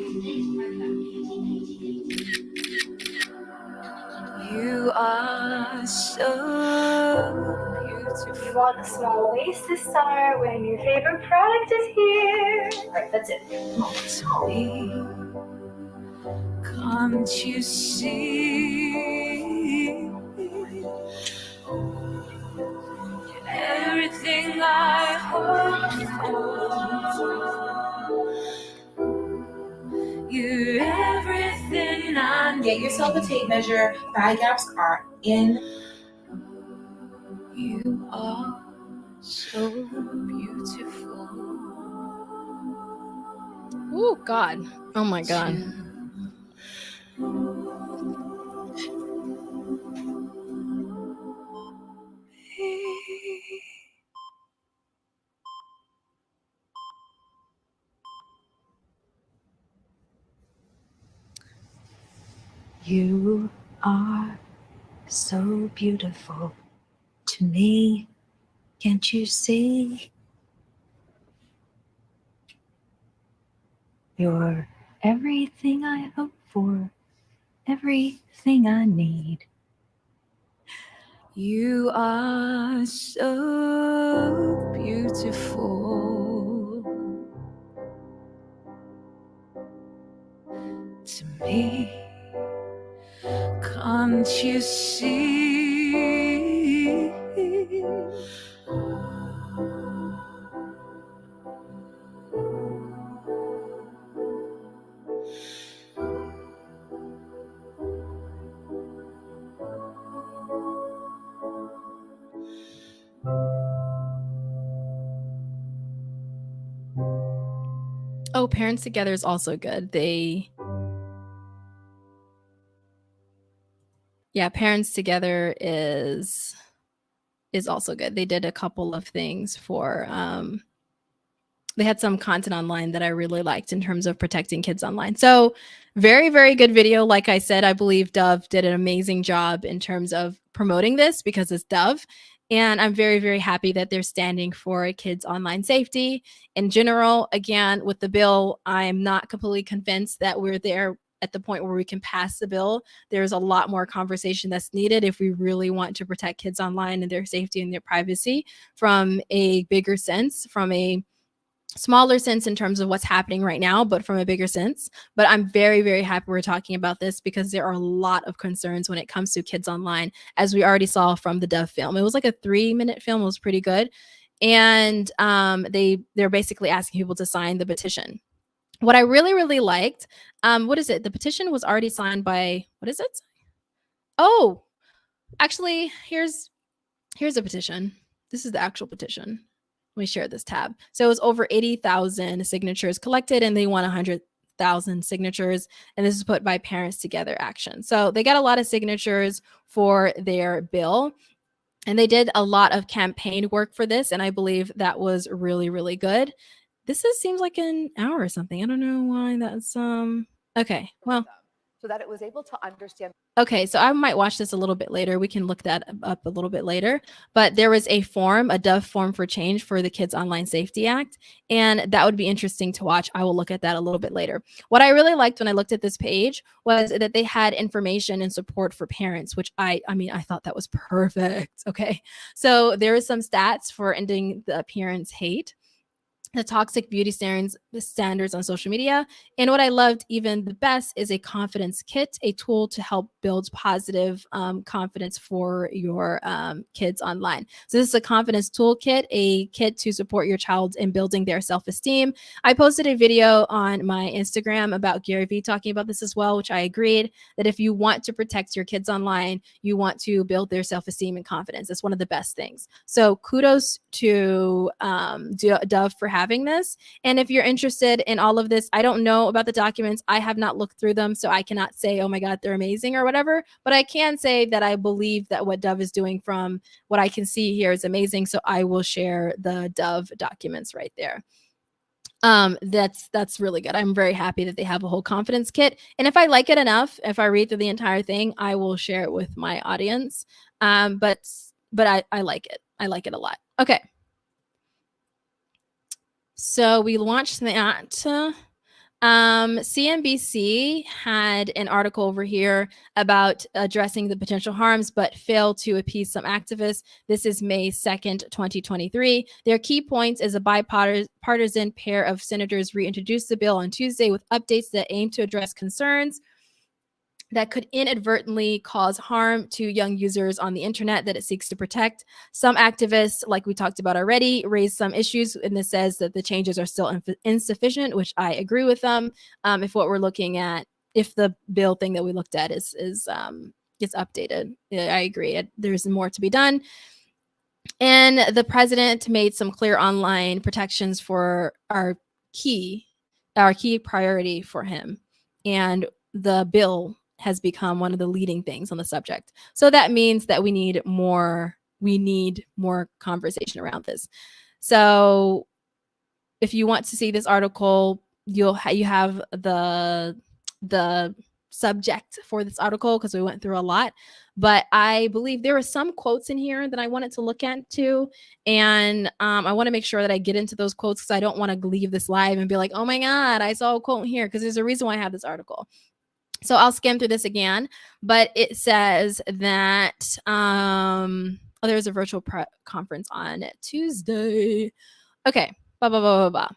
You are so beautiful. You want a small waist this summer when your favorite product is here. Right, that's it. To me. Can't you see everything I hope for? You're everything I need. Get yourself a tape measure. Thigh gaps are in. You are so beautiful. Oh God. Oh my God. You are so beautiful to me. Can't you see? You're everything I hope for, everything I need. You are so beautiful to me. Can't you see? Oh, Parents Together is also good. Parents Together is also good. They did a couple of things for they had some content online that I really liked in terms of protecting kids online. So very, very good video. Like I said, I believe Dove did an amazing job in terms of promoting this because it's Dove. And I'm very, very happy that they're standing for kids' online safety in general. Again, with the bill, I'm not completely convinced that we're there at the point where we can pass the bill. There's a lot more conversation that's needed if we really want to protect kids online and their safety and their privacy from a bigger sense, from a smaller sense in terms of what's happening right now, but from a bigger sense. But I'm very, very happy we're talking about this because there are a lot of concerns when it comes to kids online, as we already saw from the Dove film. It was like a 3-minute film. It was pretty good. And they're basically asking people to sign the petition. What I really, really liked, what is it? The petition was already signed by, what is it? Oh, actually, here's a petition. This is the actual petition. Let me share this tab. So it was over 80,000 signatures collected, and they want 100,000 signatures. And this is put by Parents Together Action. So they got a lot of signatures for their bill. And they did a lot of campaign work for this. And I believe that was really, really good. This seems like an hour or something. I don't know why that's okay. Well, so that it was able to understand. Okay, so I might watch this a little bit later. We can look that up a little bit later. But there was a form, a Dove form for change for the Kids Online Safety Act, and that would be interesting to watch. I will look at that a little bit later. What I really liked when I looked at this page was that they had information and support for parents, which I thought that was perfect. Okay, so there is some stats for ending the appearance hate, the toxic beauty standards on social media. And what I loved even the best is a confidence kit, a tool to help build positive confidence for your kids online. So this is a confidence toolkit, a kit to support your child in building their self-esteem. I posted a video on my Instagram about Gary Vee talking about this as well, which I agreed that if you want to protect your kids online, you want to build their self-esteem and confidence. It's one of the best things. So kudos to Dove for having this. And if you're interested in all of this, I don't know about the documents. I have not looked through them, so I cannot say, oh my God, they're amazing or whatever. But I can say that I believe that what Dove is doing from what I can see here is amazing. So I will share the Dove documents right there. That's really good. I'm very happy that they have a whole confidence kit. And if I like it enough, if I read through the entire thing, I will share it with my audience. But I like it. I like it a lot. Okay. So we launched that. CNBC had an article over here about addressing the potential harms, but failed to appease some activists. This is May 2nd, 2023. Their key points is a bipartisan pair of senators reintroduced the bill on Tuesday with updates that aim to address concerns that could inadvertently cause harm to young users on the internet that it seeks to protect. Some activists, like we talked about already, raised some issues, and this says that the changes are still insufficient, which I agree with them. If what we're looking at, if the bill thing that we looked at gets updated, I agree. There's more to be done. And the president made some clear online protections for our key priority for him. And the bill has become one of the leading things on the subject. So that means that we need more conversation around this. So if you want to see this article, you have the subject for this article because we went through a lot. But I believe there are some quotes in here that I wanted to look at too. And I want to make sure that I get into those quotes because I don't want to leave this live and be like, oh my God, I saw a quote here, because there's a reason why I have this article. So I'll skim through this again, but it says that there's a virtual conference on Tuesday. Okay, blah, blah, blah, blah, blah.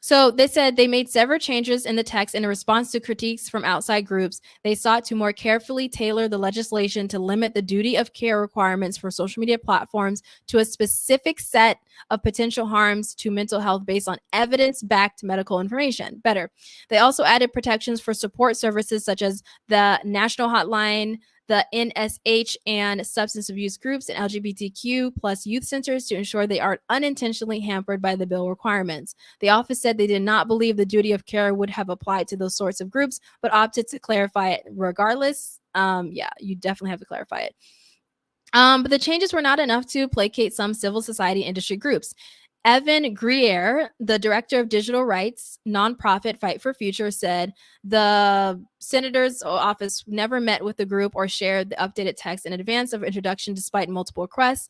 So they said they made several changes in the text in response to critiques from outside groups. They sought to more carefully tailor the legislation to limit the duty of care requirements for social media platforms to a specific set of potential harms to mental health based on evidence-backed medical information. Better. They also added protections for support services such as the National Hotline, the NSH, and substance abuse groups and LGBTQ plus youth centers to ensure they aren't unintentionally hampered by the bill requirements. The office said they did not believe the duty of care would have applied to those sorts of groups, but opted to clarify it regardless. Yeah, you definitely have to clarify it. But the changes were not enough to placate some civil society industry groups. Evan Greer, the director of digital rights nonprofit Fight for Future, said the senator's office never met with the group or shared the updated text in advance of introduction despite multiple requests.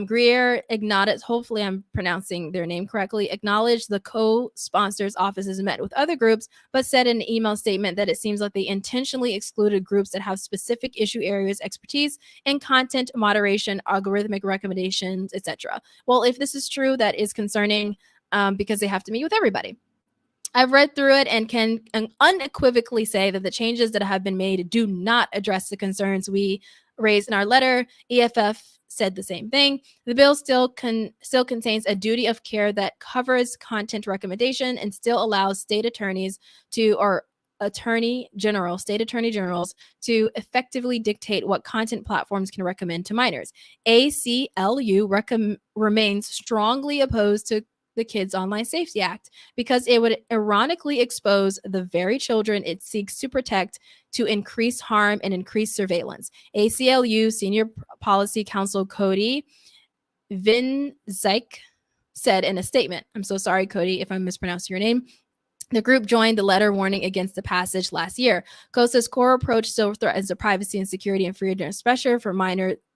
Greer acknowledged, hopefully I'm pronouncing their name correctly, acknowledged the co-sponsors' offices met with other groups, but said in an email statement that it seems like they intentionally excluded groups that have specific issue areas, expertise in content moderation, algorithmic recommendations, etc. Well, if this is true, that is concerning because they have to meet with everybody. I've read through it and can unequivocally say that the changes that have been made do not address the concerns we raised in our letter. EFF said the same thing. The bill still contains a duty of care that covers content recommendation and still allows state attorneys to, or state attorney generals to effectively dictate what content platforms can recommend to minors. ACLU remains strongly opposed to the Kids Online Safety Act because it would ironically expose the very children it seeks to protect to increase harm and increase surveillance. ACLU Senior Policy Counsel Cody Vinzik said in a statement, I'm so sorry, Cody, if I'm mispronouncing your name. The group joined the letter warning against the passage last year. COSA's core approach still threatens the privacy and security and freedom of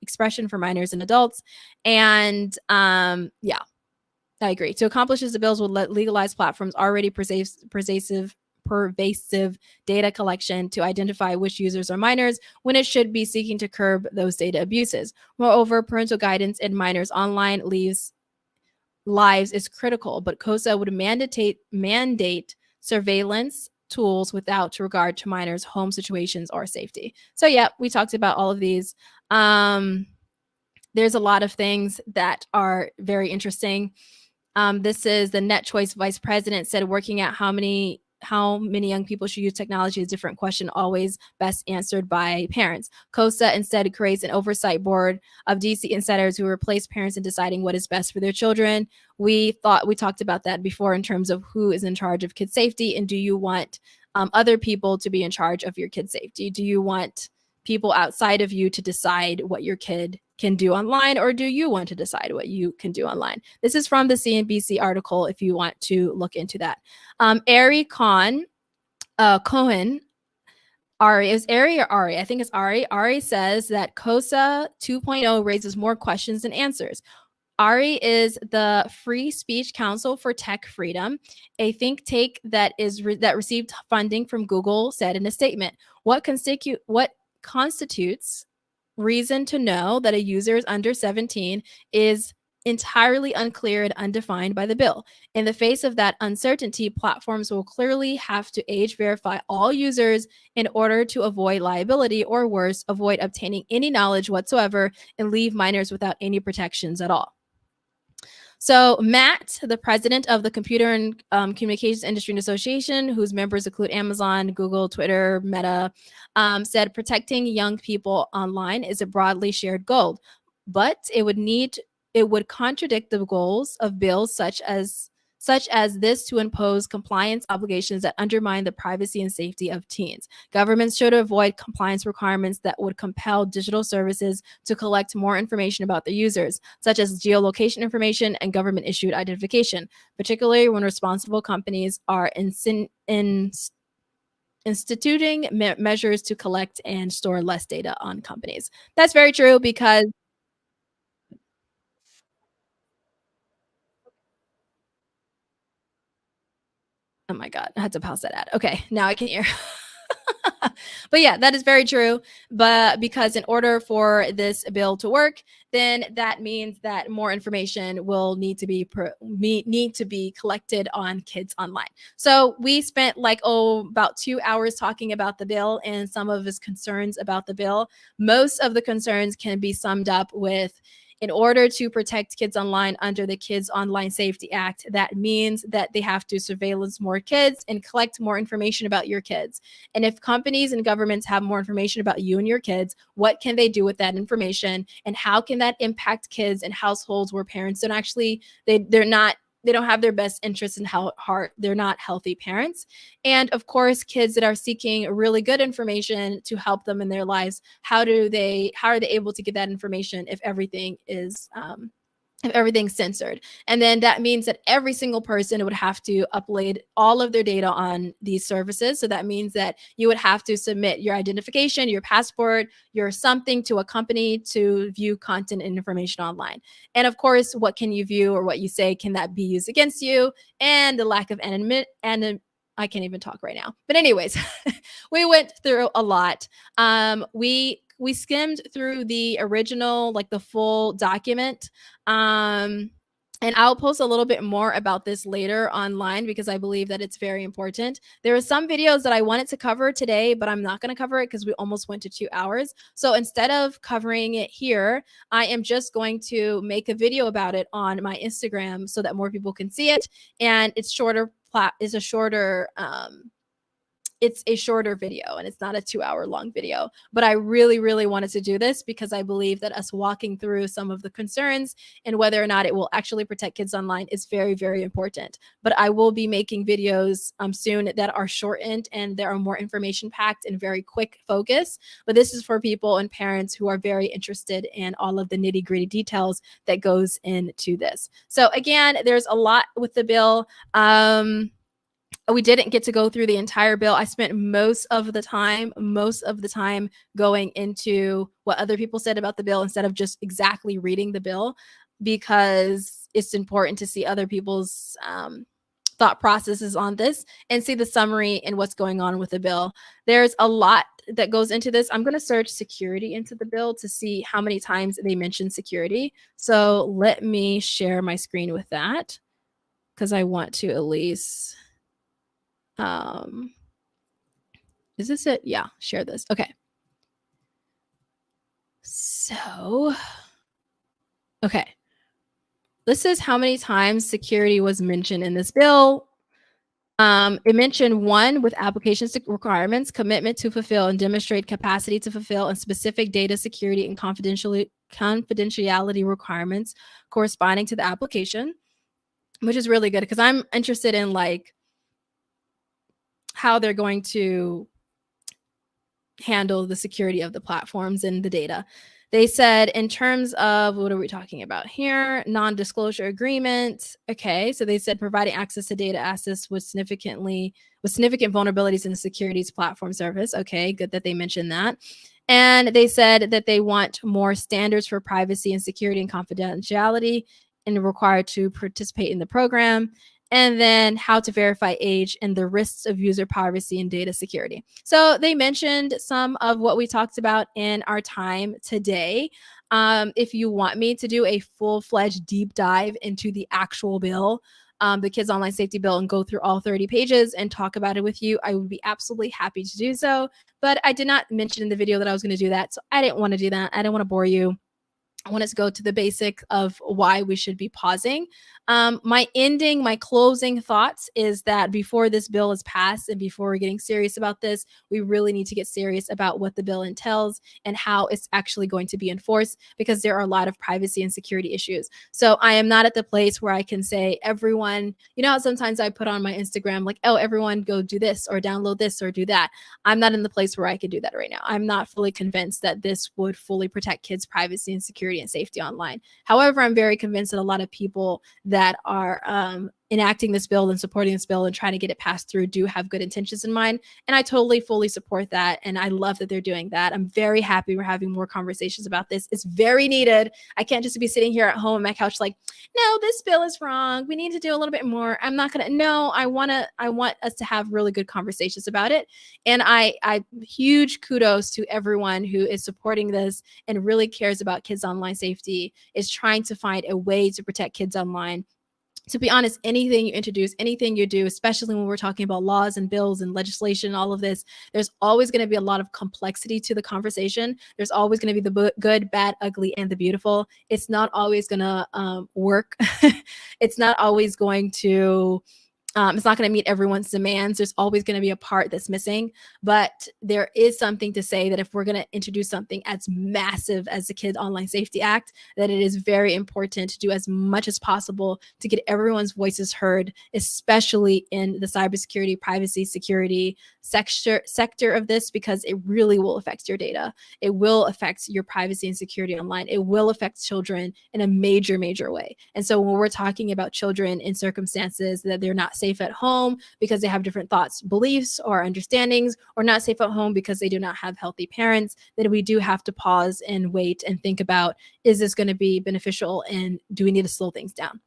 expression for minors and adults. And yeah, I agree. To accomplish this, the bills will let legalize platforms already pervasive data collection to identify which users are minors when it should be seeking to curb those data abuses. Moreover, parental guidance in minors' online lives is critical, but COSA would mandate surveillance tools without regard to minors' home situations or safety. So yeah, we talked about all of these. There's a lot of things that are very interesting. This is the Net Choice vice president said working out how many young people should use technology is a different question, always best answered by parents. COSA instead creates an oversight board of DC insiders who replace parents in deciding what is best for their children. We talked about that before in terms of who is in charge of kid safety, and do you want other people to be in charge of your kid safety? Do you want people outside of you to decide what your kid can do online, or do you want to decide what you can do online? This is from the CNBC article if you want to look into that. Ari Cohen, Ari, is Ari or Ari? I think it's Ari. Ari says that COSA 2.0 raises more questions than answers. Ari is the Free Speech Council for Tech Freedom, a think tank that received funding from Google, said in a statement, what constitutes reason to know that a user is under 17 is entirely unclear and undefined by the bill. In the face of that uncertainty, platforms will clearly have to age verify all users in order to avoid liability, or worse, avoid obtaining any knowledge whatsoever and leave minors without any protections at all. So Matt, the president of the Computer and Communications Industry Association, whose members include Amazon, Google, Twitter, Meta, said protecting young people online is a broadly shared goal, but it would contradict the goals of bills such as this to impose compliance obligations that undermine the privacy and safety of teens. Governments should avoid compliance requirements that would compel digital services to collect more information about their users, such as geolocation information and government-issued identification, particularly when responsible companies are instituting measures to collect and store less data on companies. That's very true because oh my God, I had to pause that ad. Okay, now I can hear. But yeah, that is very true. But because in order for this bill to work, then that means that more information will need to be collected on kids online. So we spent about 2 hours talking about the bill and some of his concerns about the bill. Most of the concerns can be summed up with, in order to protect kids online under the Kids Online Safety Act, that means that they have to surveillance more kids and collect more information about your kids. And if companies and governments have more information about you and your kids, what can they do with that information? And how can that impact kids and households where parents don't actually, they don't have their best interests in heart. They're not healthy parents. And of course, kids that are seeking really good information to help them in their lives, how are they able to get that information if everything is if everything's censored. And then that means that every single person would have to upload all of their data on these services. So that means that you would have to submit your identification, your passport, your something to a company to view content and information online. And of course, what can you view or what you say, can that be used against you? And the lack of anonymity, and I can't even talk right now. But anyways, we went through a lot. We skimmed through the original, like the full document. And I'll post a little bit more about this later online because I believe that it's very important. There are some videos that I wanted to cover today, but I'm not going to cover it because we almost went to 2 hours. So instead of covering it here, I am just going to make a video about it on my Instagram so that more people can see it. And it's shorter. It's a shorter video and it's not a 2-hour long video. But I really, really wanted to do this because I believe that us walking through some of the concerns and whether or not it will actually protect kids online is very, very important. But I will be making videos soon that are shortened and there are more information packed and very quick focus. But this is for people and parents who are very interested in all of the nitty gritty details that goes into this. So again, there's a lot with the bill. We didn't get to go through the entire bill. I spent most of the time going into what other people said about the bill instead of just exactly reading the bill, because it's important to see other people's thought processes on this and see the summary and what's going on with the bill. There's a lot that goes into this. I'm going to search security into the bill to see how many times they mention security. So let me share my screen with that because I want to at least... is this it? Yeah, share this. Okay. So, okay. This is how many times security was mentioned in this bill. It mentioned 1 with applications requirements, commitment to fulfill and demonstrate capacity to fulfill and specific data security and confidentiality requirements corresponding to the application, which is really good because I'm interested in like how they're going to handle the security of the platforms and the data. They said in terms of, what are we talking about here? Non-disclosure agreement. Okay, so they said providing access to data assets with significant vulnerabilities in the securities platform service. Okay, good that they mentioned that. And they said that they want more standards for privacy and security and confidentiality and required to participate in the program. And then how to verify age and the risks of user privacy and data security. So they mentioned some of what we talked about in our time today. If you want me to do a full-fledged deep dive into the actual bill, the Kids Online Safety Bill, and go through all 30 pages and talk about it with you, I would be absolutely happy to do so. But I did not mention in the video that I was going to do that, so I didn't want to do that. I didn't want to bore you. I want us to go to the basic of why we should be pausing. My closing thoughts is that before this bill is passed and before we're getting serious about this, we really need to get serious about what the bill entails and how it's actually going to be enforced, because there are a lot of privacy and security issues. So I am not at the place where I can say everyone, you know how sometimes I put on my Instagram like, oh, everyone go do this or download this or do that. I'm not in the place where I could do that right now. I'm not fully convinced that this would fully protect kids' privacy and security and safety online. However, I'm very convinced that a lot of people that are enacting this bill and supporting this bill and trying to get it passed through do have good intentions in mind. And I totally, fully support that. And I love that they're doing that. I'm very happy we're having more conversations about this. It's very needed. I can't just be sitting here at home on my couch like, no, this bill is wrong. We need to do a little bit more. I'm not going to, no, I want us to have really good conversations about it. And I huge kudos to everyone who is supporting this and really cares about kids' online safety, is trying to find a way to protect kids online. To be honest, anything you introduce, anything you do, especially when we're talking about laws and bills and legislation, all of this, there's always going to be a lot of complexity to the conversation. There's always going to be the good, bad, ugly, and the beautiful. It's not always going to work. It's not always going to It's not going to meet everyone's demands. There's always going to be a part that's missing, but there is something to say that if we're going to introduce something as massive as the Kids Online Safety Act, that it is very important to do as much as possible to get everyone's voices heard, especially in the cybersecurity, privacy, security sector of this, because it really will affect your data. It will affect your privacy and security online. It will affect children in a major, major way. And so when we're talking about children in circumstances that they're not safe at home because they have different thoughts, beliefs, or understandings, or not safe at home because they do not have healthy parents, then we do have to pause and wait and think about, is this going to be beneficial, and do we need to slow things down?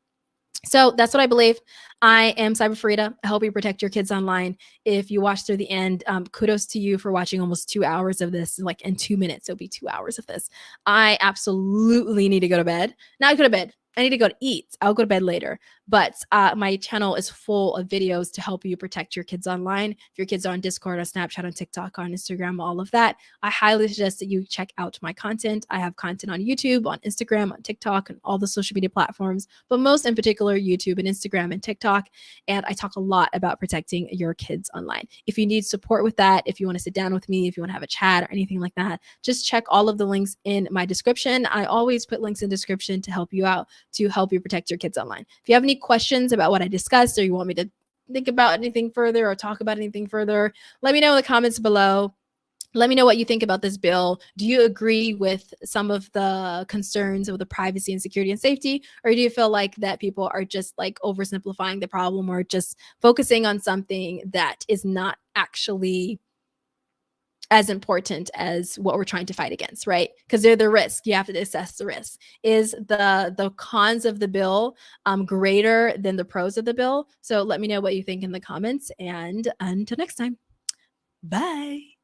So that's what I believe. I am CyberFareedah. I hope you protect your kids online. If you watch through the end, kudos to you for watching almost 2 hours of this. Like in 2 minutes, it'll be 2 hours of this. I absolutely need to go to bed. Not go to bed. I need to go to eat. I'll go to bed later. But my channel is full of videos to help you protect your kids online. If your kids are on Discord, on Snapchat, on TikTok, on Instagram, all of that, I highly suggest that you check out my content. I have content on YouTube, on Instagram, on TikTok, and all the social media platforms, but most in particular, YouTube and Instagram and TikTok. And I talk a lot about protecting your kids online. If you need support with that, if you want to sit down with me, if you want to have a chat or anything like that, just check all of the links in my description. I always put links in the description to help you out, to help you protect your kids online. If you have any questions about what I discussed, or you want me to think about anything further or talk about anything further, let me know in the comments below. Let me know what you think about this bill. Do you agree with some of the concerns of the privacy and security and safety? Or do you feel like that people are just like oversimplifying the problem, or just focusing on something that is not actually as important as what we're trying to fight against, right? Because they're the risk. You have to assess the risk. Is the cons of the bill greater than the pros of the bill? So let me know what you think in the comments. And until next time, bye.